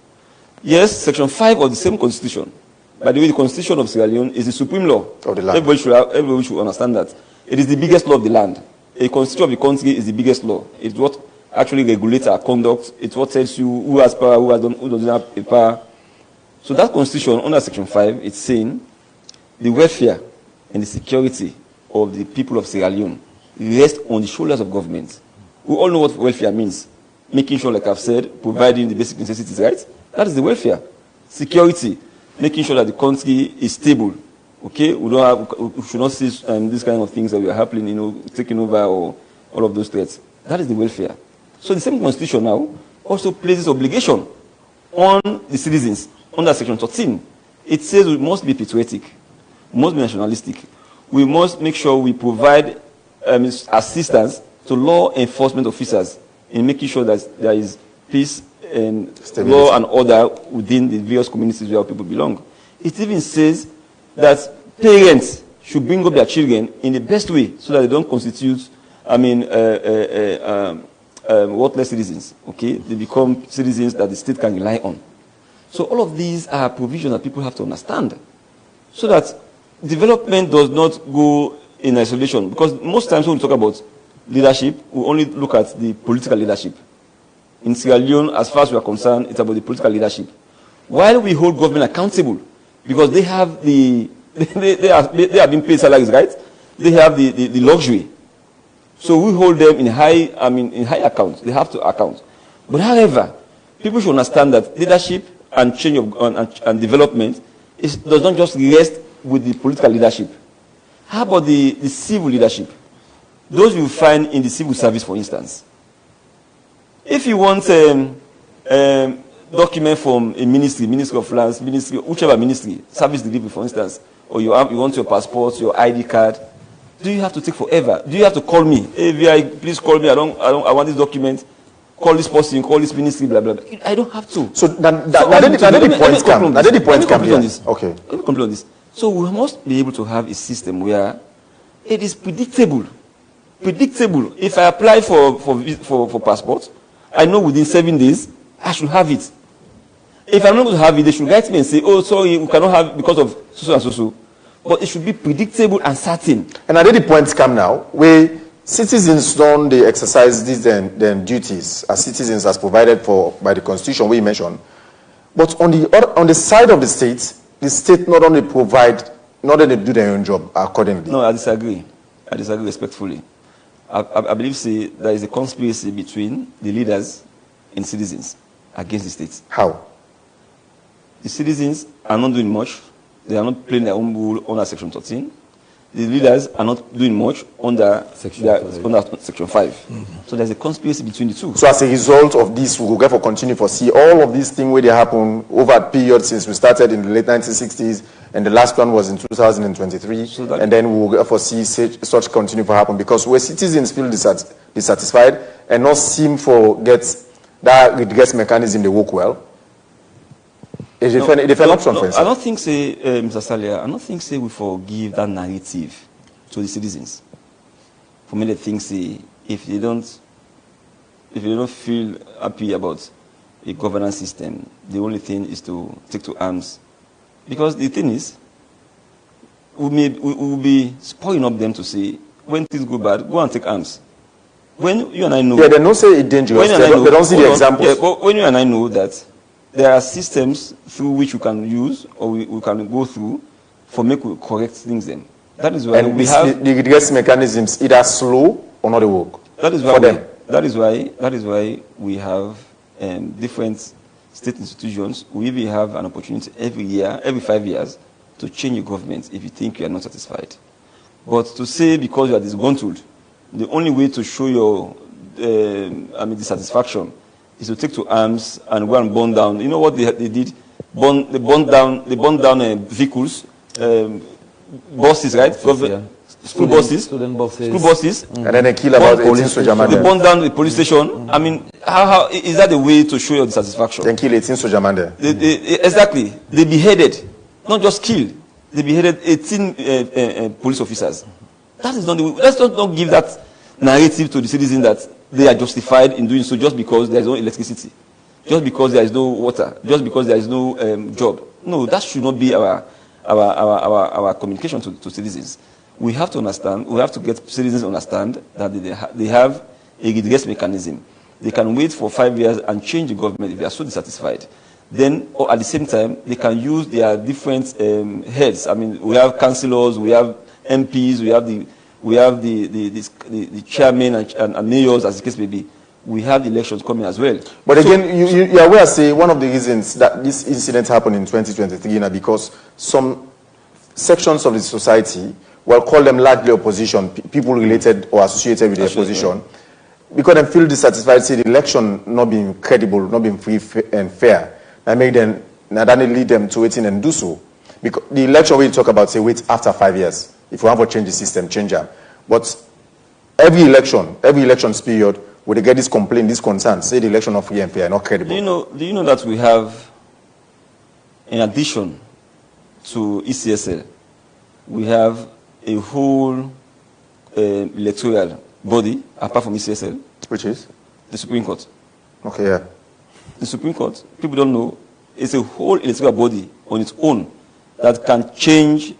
Yes, Section 5 of the same Constitution. By the way, the Constitution of Sierra Leone is the supreme law of the land. Everybody should understand that. It is the biggest law of the land. A Constitution of the country is the biggest law. It's what actually regulates our conduct. It's what tells you who has power, who doesn't have a power. So that Constitution, under Section 5, it's saying the welfare and the security of the people of Sierra Leone rest on the shoulders of government. We all know what welfare means. Making sure, like I've said, providing the basic necessities, right? That is the welfare. Security, making sure that the country is stable. Okay, we should not see these kind of things that are happening, taking over or all of those threats. That is the welfare. So the same Constitution now also places obligation on the citizens under Section 13. It says we must be patriotic, we must be nationalistic. We must make sure we provide assistance to law enforcement officers in making sure that there is peace and stability, law and order within the various communities where people belong. It even says that parents should bring up their children in the best way so that they don't constitute, worthless citizens. Okay, they become citizens that the state can rely on. So all of these are provisions that people have to understand, so that development does not go in isolation. Because most times when we talk about leadership, we only look at the political leadership. In Sierra Leone, as far as we are concerned, it's about the political leadership. While we hold government accountable, because they have they are being paid salaries, right? They have the luxury. So we hold them in high account. They have to account. But however, people should understand that leadership and change and development does not just rest with the political leadership. How about the civil leadership? Those you find in the civil service, for instance. If you want document from a Ministry of Lands, whichever ministry, service delivery, for instance, or you want your passport, your ID card, do you have to take forever? Do you have to call me? Hey, VI, please call me. I want this document. Call this person, call this ministry, blah, blah, blah. I don't have to. So the point comes here. Okay. Let me complete on this. So we must be able to have a system where it is predictable. Predictable. If I apply for passport, I know within 7 days I should have it. If I'm not going to have it, they should write me and say, oh, sorry, we cannot have it because of so and so. But it should be predictable and certain. And I think the points come now where citizens don't they exercise these then duties as citizens as provided for by the Constitution we mentioned. But on the side of the state not only provide, not only do their own job accordingly. No, I disagree. I disagree respectfully. I believe there is a conspiracy between the leaders and citizens against the state. How? The citizens are not doing much. They are not playing their own role under Section 13. The leaders are not doing much under Section 5. Mm-hmm. So there's a conspiracy between the two. So as a result of this, we will therefore continue to see all of these things where they happen over a period since we started in the late 1960s, and the last one was in 2023, and then we will therefore see such continue to happen because where citizens feel dissatisfied and not seem to get that redress mechanism they work well. It's a different option, for instance. I don't think, Mr. Salia, I don't think, we forgive that narrative to the citizens. For many things, if they don't feel happy about a governance system, the only thing is to take to arms. Because the thing is, we will be spoiling up them to say, when things go bad, go and take arms. When you and I know... Yeah, they don't say it's dangerous. They don't see the examples. Yeah, but when you and I know that there are systems through which we can use or we can go through for make we correct things then. That is why we have the redress mechanisms either slow or not work. That is why that is why we have different state institutions, we even have an opportunity every year, every 5 years, to change your government if you think you are not satisfied. But to say because you are disgruntled, the only way to show your dissatisfaction is to take to arms and go and burn down. You know what they did? They burned down vehicles, buses, right? School buses. And then they kill about 18 soldier man. They burned down the police station. I mean, how is that the way to show your dissatisfaction? Then kill 18 soldier man there. Exactly. They beheaded, not just killed. They beheaded 18 police officers. That is not the way. Let's not give that narrative to the citizens that they are justified in doing so just because there is no electricity, just because there is no water, just because there is no job. No, that should not be our communication to citizens. We have to understand, we have to get citizens to understand that they have a redress mechanism. They can wait for 5 years and change the government if they are so dissatisfied. Then, or at the same time, they can use their different heads. I mean, we have councillors, we have MPs, we have the chairmen and mayors, as the case may be. We have the elections coming as well. But again, you are aware, say, one of the reasons that this incident happened in 2023 is because some sections of the society, well, call them largely opposition, people related or associated with the opposition, because they feel dissatisfied, say the election not being credible, not being free and fair, that make them, that lead them to waiting and do so. Because the election we talk about, say, wait after 5 years. If we want to change the system, change them. But every elections period, when they get this complaint, this concern, say the election not free and fair, not credible. Do you know that we have, in addition to ECSL, we have a whole electoral body, apart from ECSL. Which is? The Supreme Court. Okay, yeah. The Supreme Court, people don't know, it's a whole electoral body on its own that can change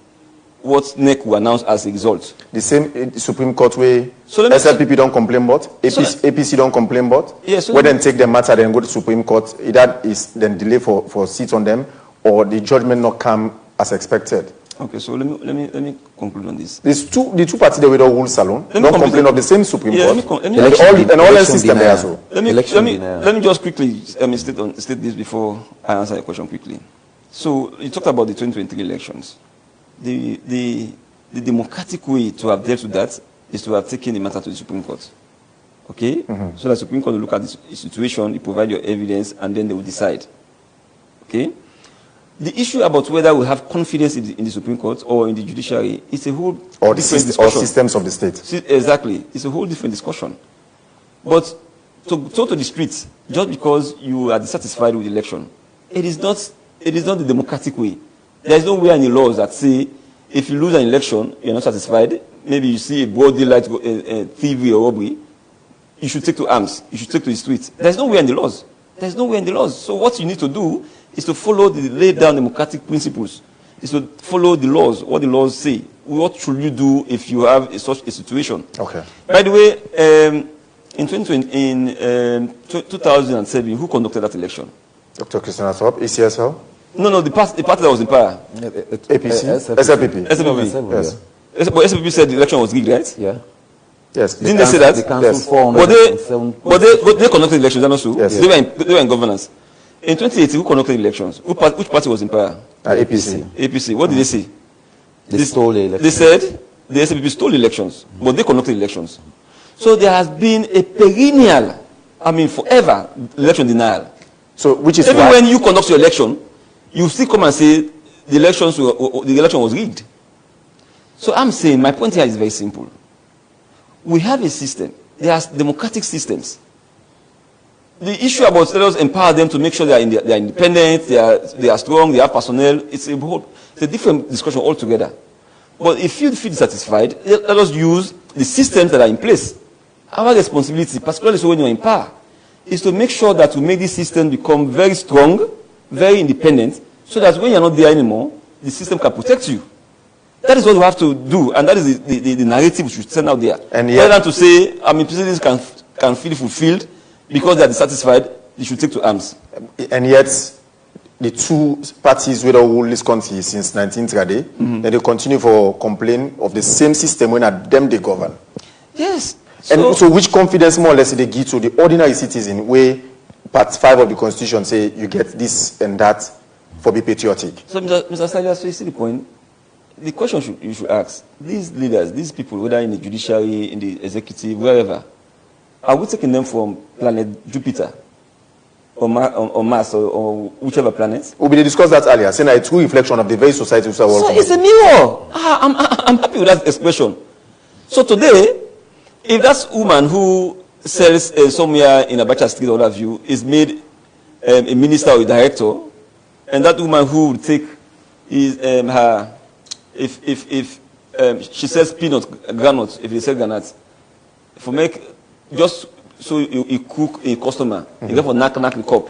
what NEC will announce as a result. The same Supreme Court way SLPP don't complain about, APC don't complain about. Yes. When then take the matter, then go to Supreme Court, that is then delay for seats on them, or the judgment not come as expected. Okay, so let me conclude on this. The two parties that we don't rule salon don't complain of the same Supreme Court. Let me just quickly state this before I answer your question quickly. So you talked about the 2023 elections. The democratic way to have dealt with that is to have taken the matter to the Supreme Court. Okay? Mm-hmm. So the Supreme Court will look at the situation, you provide your evidence, and then they will decide. Okay? The issue about whether we have confidence in the Supreme Court or in the judiciary is a whole different discussion. Or systems of the state. Exactly. It's a whole different discussion. But to go to the streets, just because you are dissatisfied with the election, it is not the democratic way. There is nowhere in the laws that say if you lose an election, you're not satisfied, maybe you see a broad daylight thievery or robbery, you should take to arms, you should take to the streets. There's nowhere in the laws. There's nowhere in the laws. So what you need to do is to follow the laid down democratic principles, is to follow the laws, what the laws say. What should you do if you have such a situation? Okay. By the way, in 2007, who conducted that election? Dr. Christian Asop, ECSL? No, the party that was in power. APC? SLPP. SLPP. Yes. But SLPP said the election was rigged, right? Yeah. Yes. Didn't they say that? Yes. But they conducted elections, and also yes. They were in governance. In 2018, who conducted elections? Which party was in power? APC. APC. What did they say? They stole the elections. They said the SLPP stole elections, but they conducted elections. So there has been a perennial, forever, election denial. So which is even when you conduct your election, you still come and say the election was rigged. So I'm saying my point here is very simple. We have a system. There are democratic systems. The issue about let us empower them to make sure they are independent, they are strong, they have personnel. It's a different discussion altogether. But if you feel dissatisfied, let us use the systems that are in place. Our responsibility, particularly when you're in power, is to make sure that we make this system become very strong, very independent, so that when you're not there anymore, the system can protect you. That is what we have to do, and that is the narrative we should send out there. And rather than to say, citizens can feel fulfilled because they are dissatisfied, they should take to arms. And yet, the two parties who rule this country since 1930, and they continue for complain of the same system when at them they govern. Yes. And so which confidence more or less they give to the ordinary citizen where Part 5 of the Constitution say you get this and that for be patriotic. So, Mr. Salia, so you see the point? The question you should ask, these leaders, these people, whether in the judiciary, in the executive, wherever, are we taking them from planet Jupiter or Mars or whichever planet? We discussed that earlier, saying that it's a true reflection of the very society we are working. So it's a mirror. I'm happy with that expression. So today, if that woman who sells somewhere in Abacha Street, all of you, is made a minister or a director, and that woman who would take is her, if she sells peanuts, granules, if you sell granules, for make just so you cook a customer, you go for knock the cup,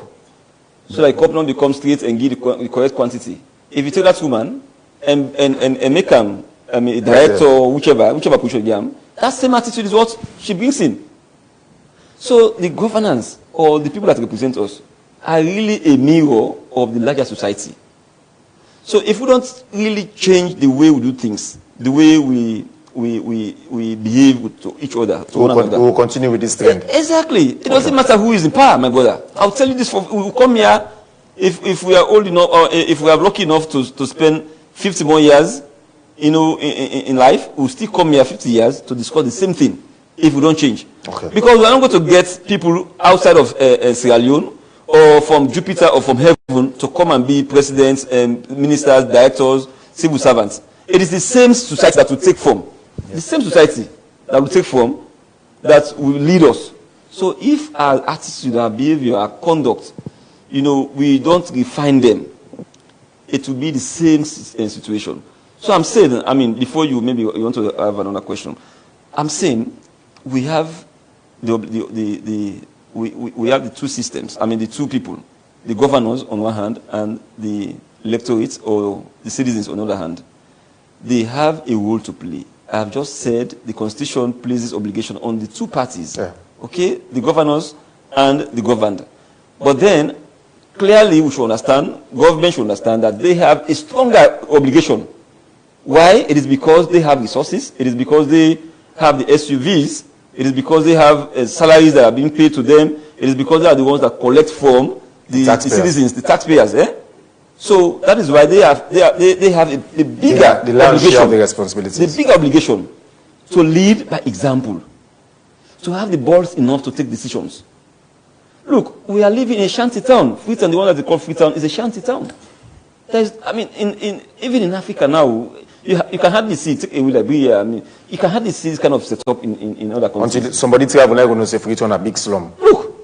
so that the cup not become straight and give the correct quantity. If you take that woman and make a director or whichever position you that same attitude is what she brings in. So the governance or the people that represent us are really a mirror of the larger society. So if we don't really change the way we do things, the way we behave to each other, to one another, we will continue with this trend. Exactly. It doesn't matter who is in power, my brother. I'll tell you this: we will come here if we are old enough, or if we are lucky enough to spend 50 more years, in life, we'll still come here 50 years to discuss the same thing if we don't change. Okay. Because we are not going to get people outside of Sierra Leone or from Jupiter or from heaven to come and be presidents, ministers, directors, civil servants. It is the same society that will take form. The same society that will take form that will lead us. So if our attitude, our behavior, our conduct, we don't refine them, it will be the same situation. So I'm saying, before you want to have another question, I'm saying we have we have the two systems. The two people, the governors on one hand and the electorate or the citizens on the other hand. They have a role to play. I have just said the Constitution places obligation on the two parties. Yeah. Okay, the governors and the governed. But then, clearly we should understand, government should understand that they have a stronger obligation. Why? It is because they have resources. It is because they have the SUVs. It is because they have salaries that are being paid to them. It is because they are the ones that collect from the citizens, the taxpayers. So that is why they have a bigger obligation, of the responsibilities. The big obligation to lead by example, to have the balls enough to take decisions. Look, we are living in a shanty town. Freetown, the one that they call Freetown, is a shanty town. Even in Africa now, you can hardly see, take away Liberia, you can hardly see this kind of setup in other countries. Until somebody travel, they're going to say Freetown a big slum. Look,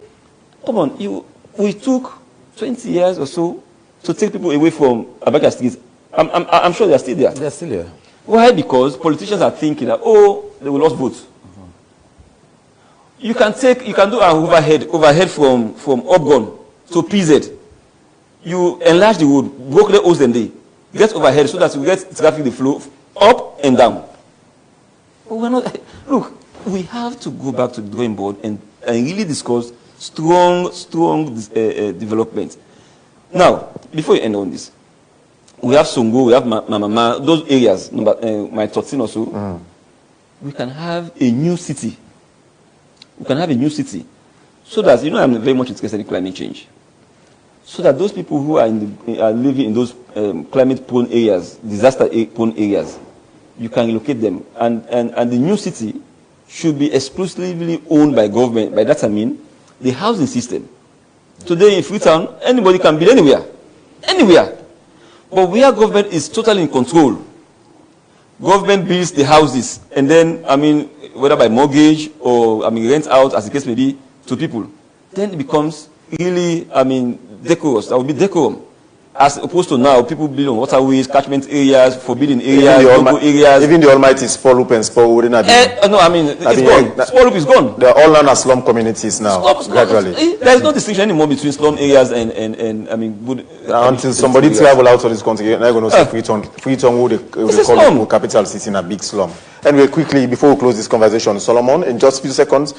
come on, we took 20 years or so to take people away from Abacha Street. I'm sure they're still there. They're still there. Why? Because politicians are thinking that, they will lose votes. You can do an overhead from Obgon to PZ. You enlarge the road, broke the hose and they get overhead so that you get traffic the flow up and down. But we're not. Look, we have to go back to the drawing board and really discuss strong development. Now, before you end on this, we have Songo, we have Mama, those areas, my 13 or so. We can have a new city. We can have a new city. So that, I'm very much interested in climate change. So that those people who are living in those climate-prone areas, disaster-prone areas, you can relocate them. And the new city should be exclusively owned by government. By that I mean the housing system. Today in Freetown, anybody can build anywhere. Anywhere. But where government is totally in control, government builds the houses, and then, whether by mortgage or, rent out, as the case may be, to people. Then it becomes really, decorous. That would be decorum. As opposed to now, people build on waterways, catchment areas, forbidden areas, local areas. Even the almighty Sport and Sport wouldn't have been. No, it's gone. Sport is gone. They're all known as slum communities now, gradually. There's no distinction anymore between slum areas and good. Until somebody travel out of this country, they're going to say Freetown would call the capital city in a big slum. Anyway, quickly, before we close this conversation, Solomon, in just a few seconds,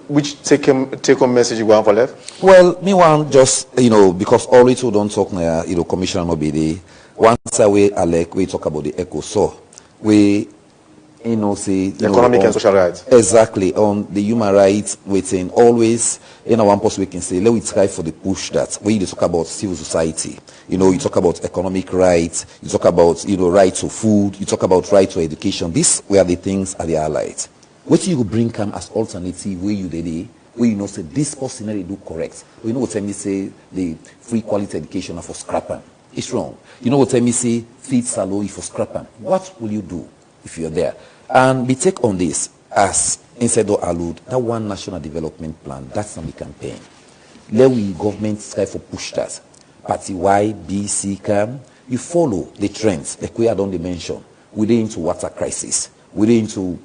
which take-home message you want for left? Well, me one just, because all we two don't talk now, Commissioner no be the once we elect, we talk about the echo. So, we say economic and social rights. Exactly, on the human rights within always one person we can say, let we try for the push that when you talk about civil society, you talk about economic rights, you talk about right to food, you talk about right to education. These were the things are the allies. What you bring come as alternative where you did where say this person they do correct. What time me say the free quality education for scrapping. It's wrong. What time me say feed salary for scrapping. What will you do if you're there? And we take on this as instead of allude that one national development plan, that's not the campaign. Let we government try for push that. Party Y, B, C come, you follow the trends, like we had on the mention. We're into water crisis. We're into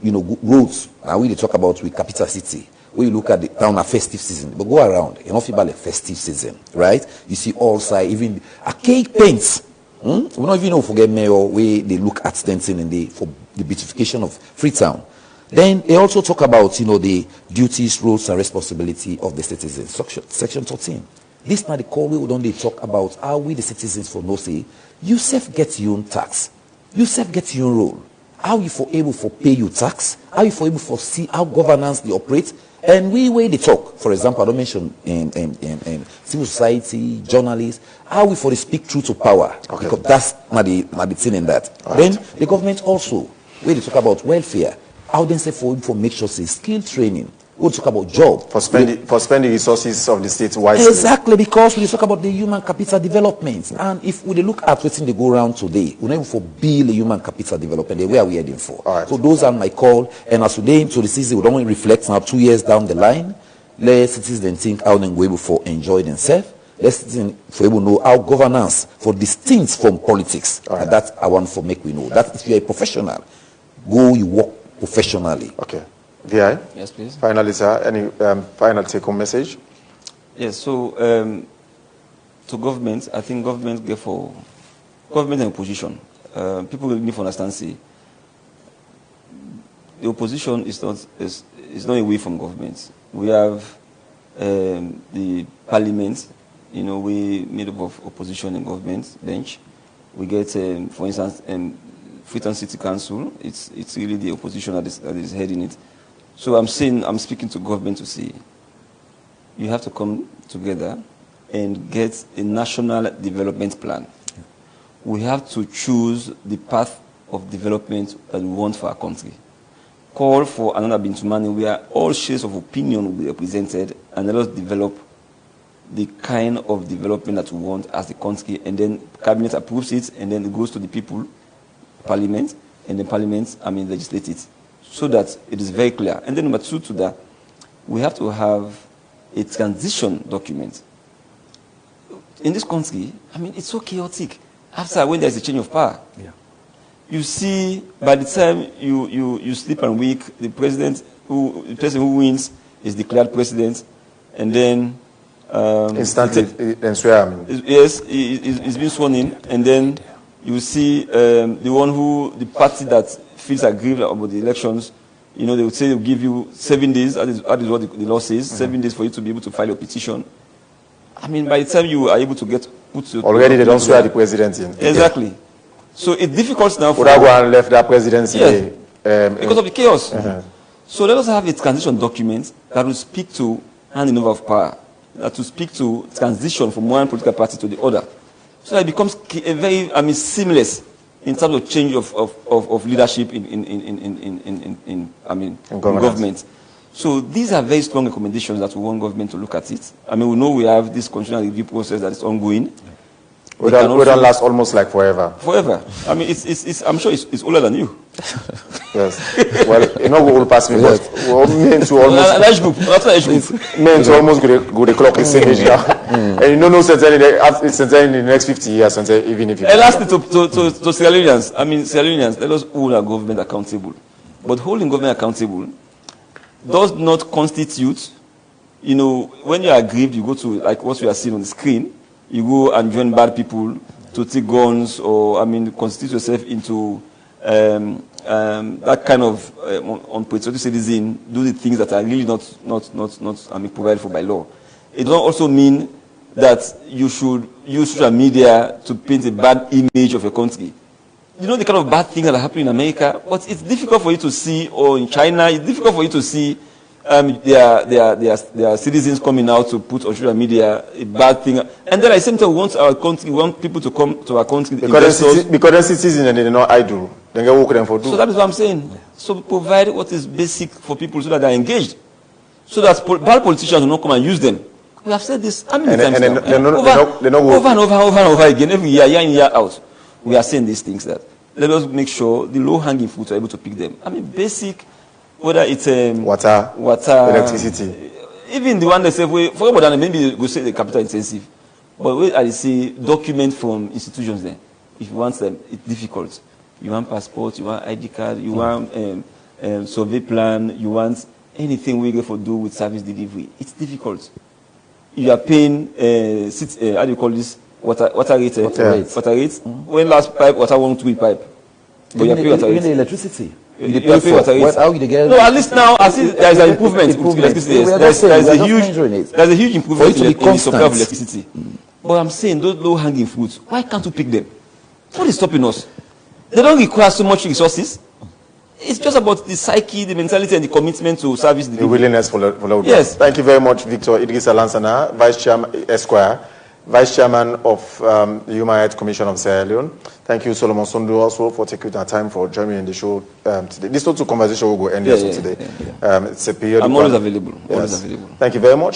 roads. Now we talk about with capital city. When you look at the town a festive season, but go around, about a festive season, right? You see all sides, even archaic paints. We don't even forget mayor where they look at stencil for the beautification of Freetown. Then they also talk about the duties, roles, and responsibility of the citizens. Section 13. This now the call we would only talk about how we the citizens for no say. You self get your own tax. You self get your own role. How you for able for pay your tax? How you for able for see how governance they operate? And we they talk. For example, I don't mention civil society, journalists. How we for the speak truth to power? Okay. Because that's not the thing in that. Right. Then the government also where they talk about welfare. How they say for make sure say skill training. We'll talk about job. For spending resources of the state wisely. Exactly, because we talk about the human capital development. And if we look at what they go around today, we never for build the human capital development, the where we heading for. Right. So those are my call. And as today to the season, we don't want to reflect now 2 years down the line. Let citizens think how they go able for enjoy themselves. Let citizens for able to know how governance for distinct from politics. Right. And that's I want for make we know. That if you're a professional, go you work professionally. Okay. VI? Yes, please. Finally, sir, any final take-home message? Yes, so to government, I think government get for government and opposition. People will need to understand, see, the opposition is not away from government. We have the parliament, we made up of opposition and government bench. We get, for instance, Freetown City Council. It's really the opposition that is heading it. So I'm speaking to government to say, you have to come together and get a national development plan. We have to choose the path of development that we want for our country. Call for another Bintumani where all shades of opinion will be represented, and let us develop the kind of development that we want as the country, and then cabinet approves it, and then it goes to the people, parliament, and then parliament, legislate it. So that it is very clear. And then number two to that, we have to have a transition document. In this country, it's so chaotic. After when there's a change of power, you see by the time you sleep and wake, the person who wins is declared president, and then instantly and swear. Yes, he's been sworn in, and then you see the party that feels aggrieved about the elections, they would say they'll give you 7 days. That is what the law says. 7 days for you to be able to file a petition. By the time you are able to put already, they don't swear the president in. Exactly. So it's difficult now for Uragua left that presidency because of the chaos. So let us have a transition document that will speak to handing over of power, that will speak to transition from one political party to the other, so that it becomes a very seamless in terms of change of leadership in government. So these are very strong recommendations that we want government to look at it. We know we have this constitutional review process that is ongoing. We don't last almost like forever. Forever. I'm sure it's older than you. Yes. Well, we will pass me, but men to almost go the clock is finished now. And no sense in the next 50 years, even if. And lastly, to Sierra Leoneans, Sierra Leoneans, let us hold our government accountable. But holding government accountable does not constitute, when you are aggrieved, you go to, like what we are seeing on the screen, you go and join bad people to take guns or, constitute yourself into that kind of unpatriotic citizen, do the things that are really not provided for by law. It doesn't also mean that you should use social media to paint a bad image of your country. you know the kind of bad things that are happening in America, but it's difficult for you to see, or in China, it's difficult for you to see their citizens coming out to put on social media a bad thing. And then at the same time, we want our country, we want people to come to our country. Because the citizens and they're not idle. They get work them for do. So that is what I'm saying. So provide what is basic for people so that they're engaged. So that bad politicians will not come and use them. We have said this how many times now? Over and over again, every year in, year out. We are saying these things that let us make sure the low-hanging fruits are able to pick them. I mean, basic, whether it's water, electricity. Even the one that say, forget about that, maybe we say the capital intensive. But where I see document from institutions there. If you want them, it's difficult. You want passport, you want ID card, you want survey plan, you want anything we go for do with service delivery. It's difficult. You are paying, how do you call this? Water rate. Water rate. When last pipe, water won't be pipe. But you pay water rate. Even the electricity. You pay water rate. How you get? No, at least now, I see there is an improvement. There's a huge improvement in the supply of electricity. But I'm saying those low-hanging fruits, why can't we pick them? What is stopping us? They don't require so much resources. It's just about the psyche, the mentality, and the commitment to service delivery. The willingness for the Yes. Thank you very much, Victor Idris Alansana, Vice Chairman, Esquire, Vice Chairman of the Human Rights Commission of Sierra Leone. Thank you, Solomon Sundu, also for taking the time for joining me in the show today. This total conversation will go end today. It's a period. I'm always available. Yes. Always available. Thank you very much.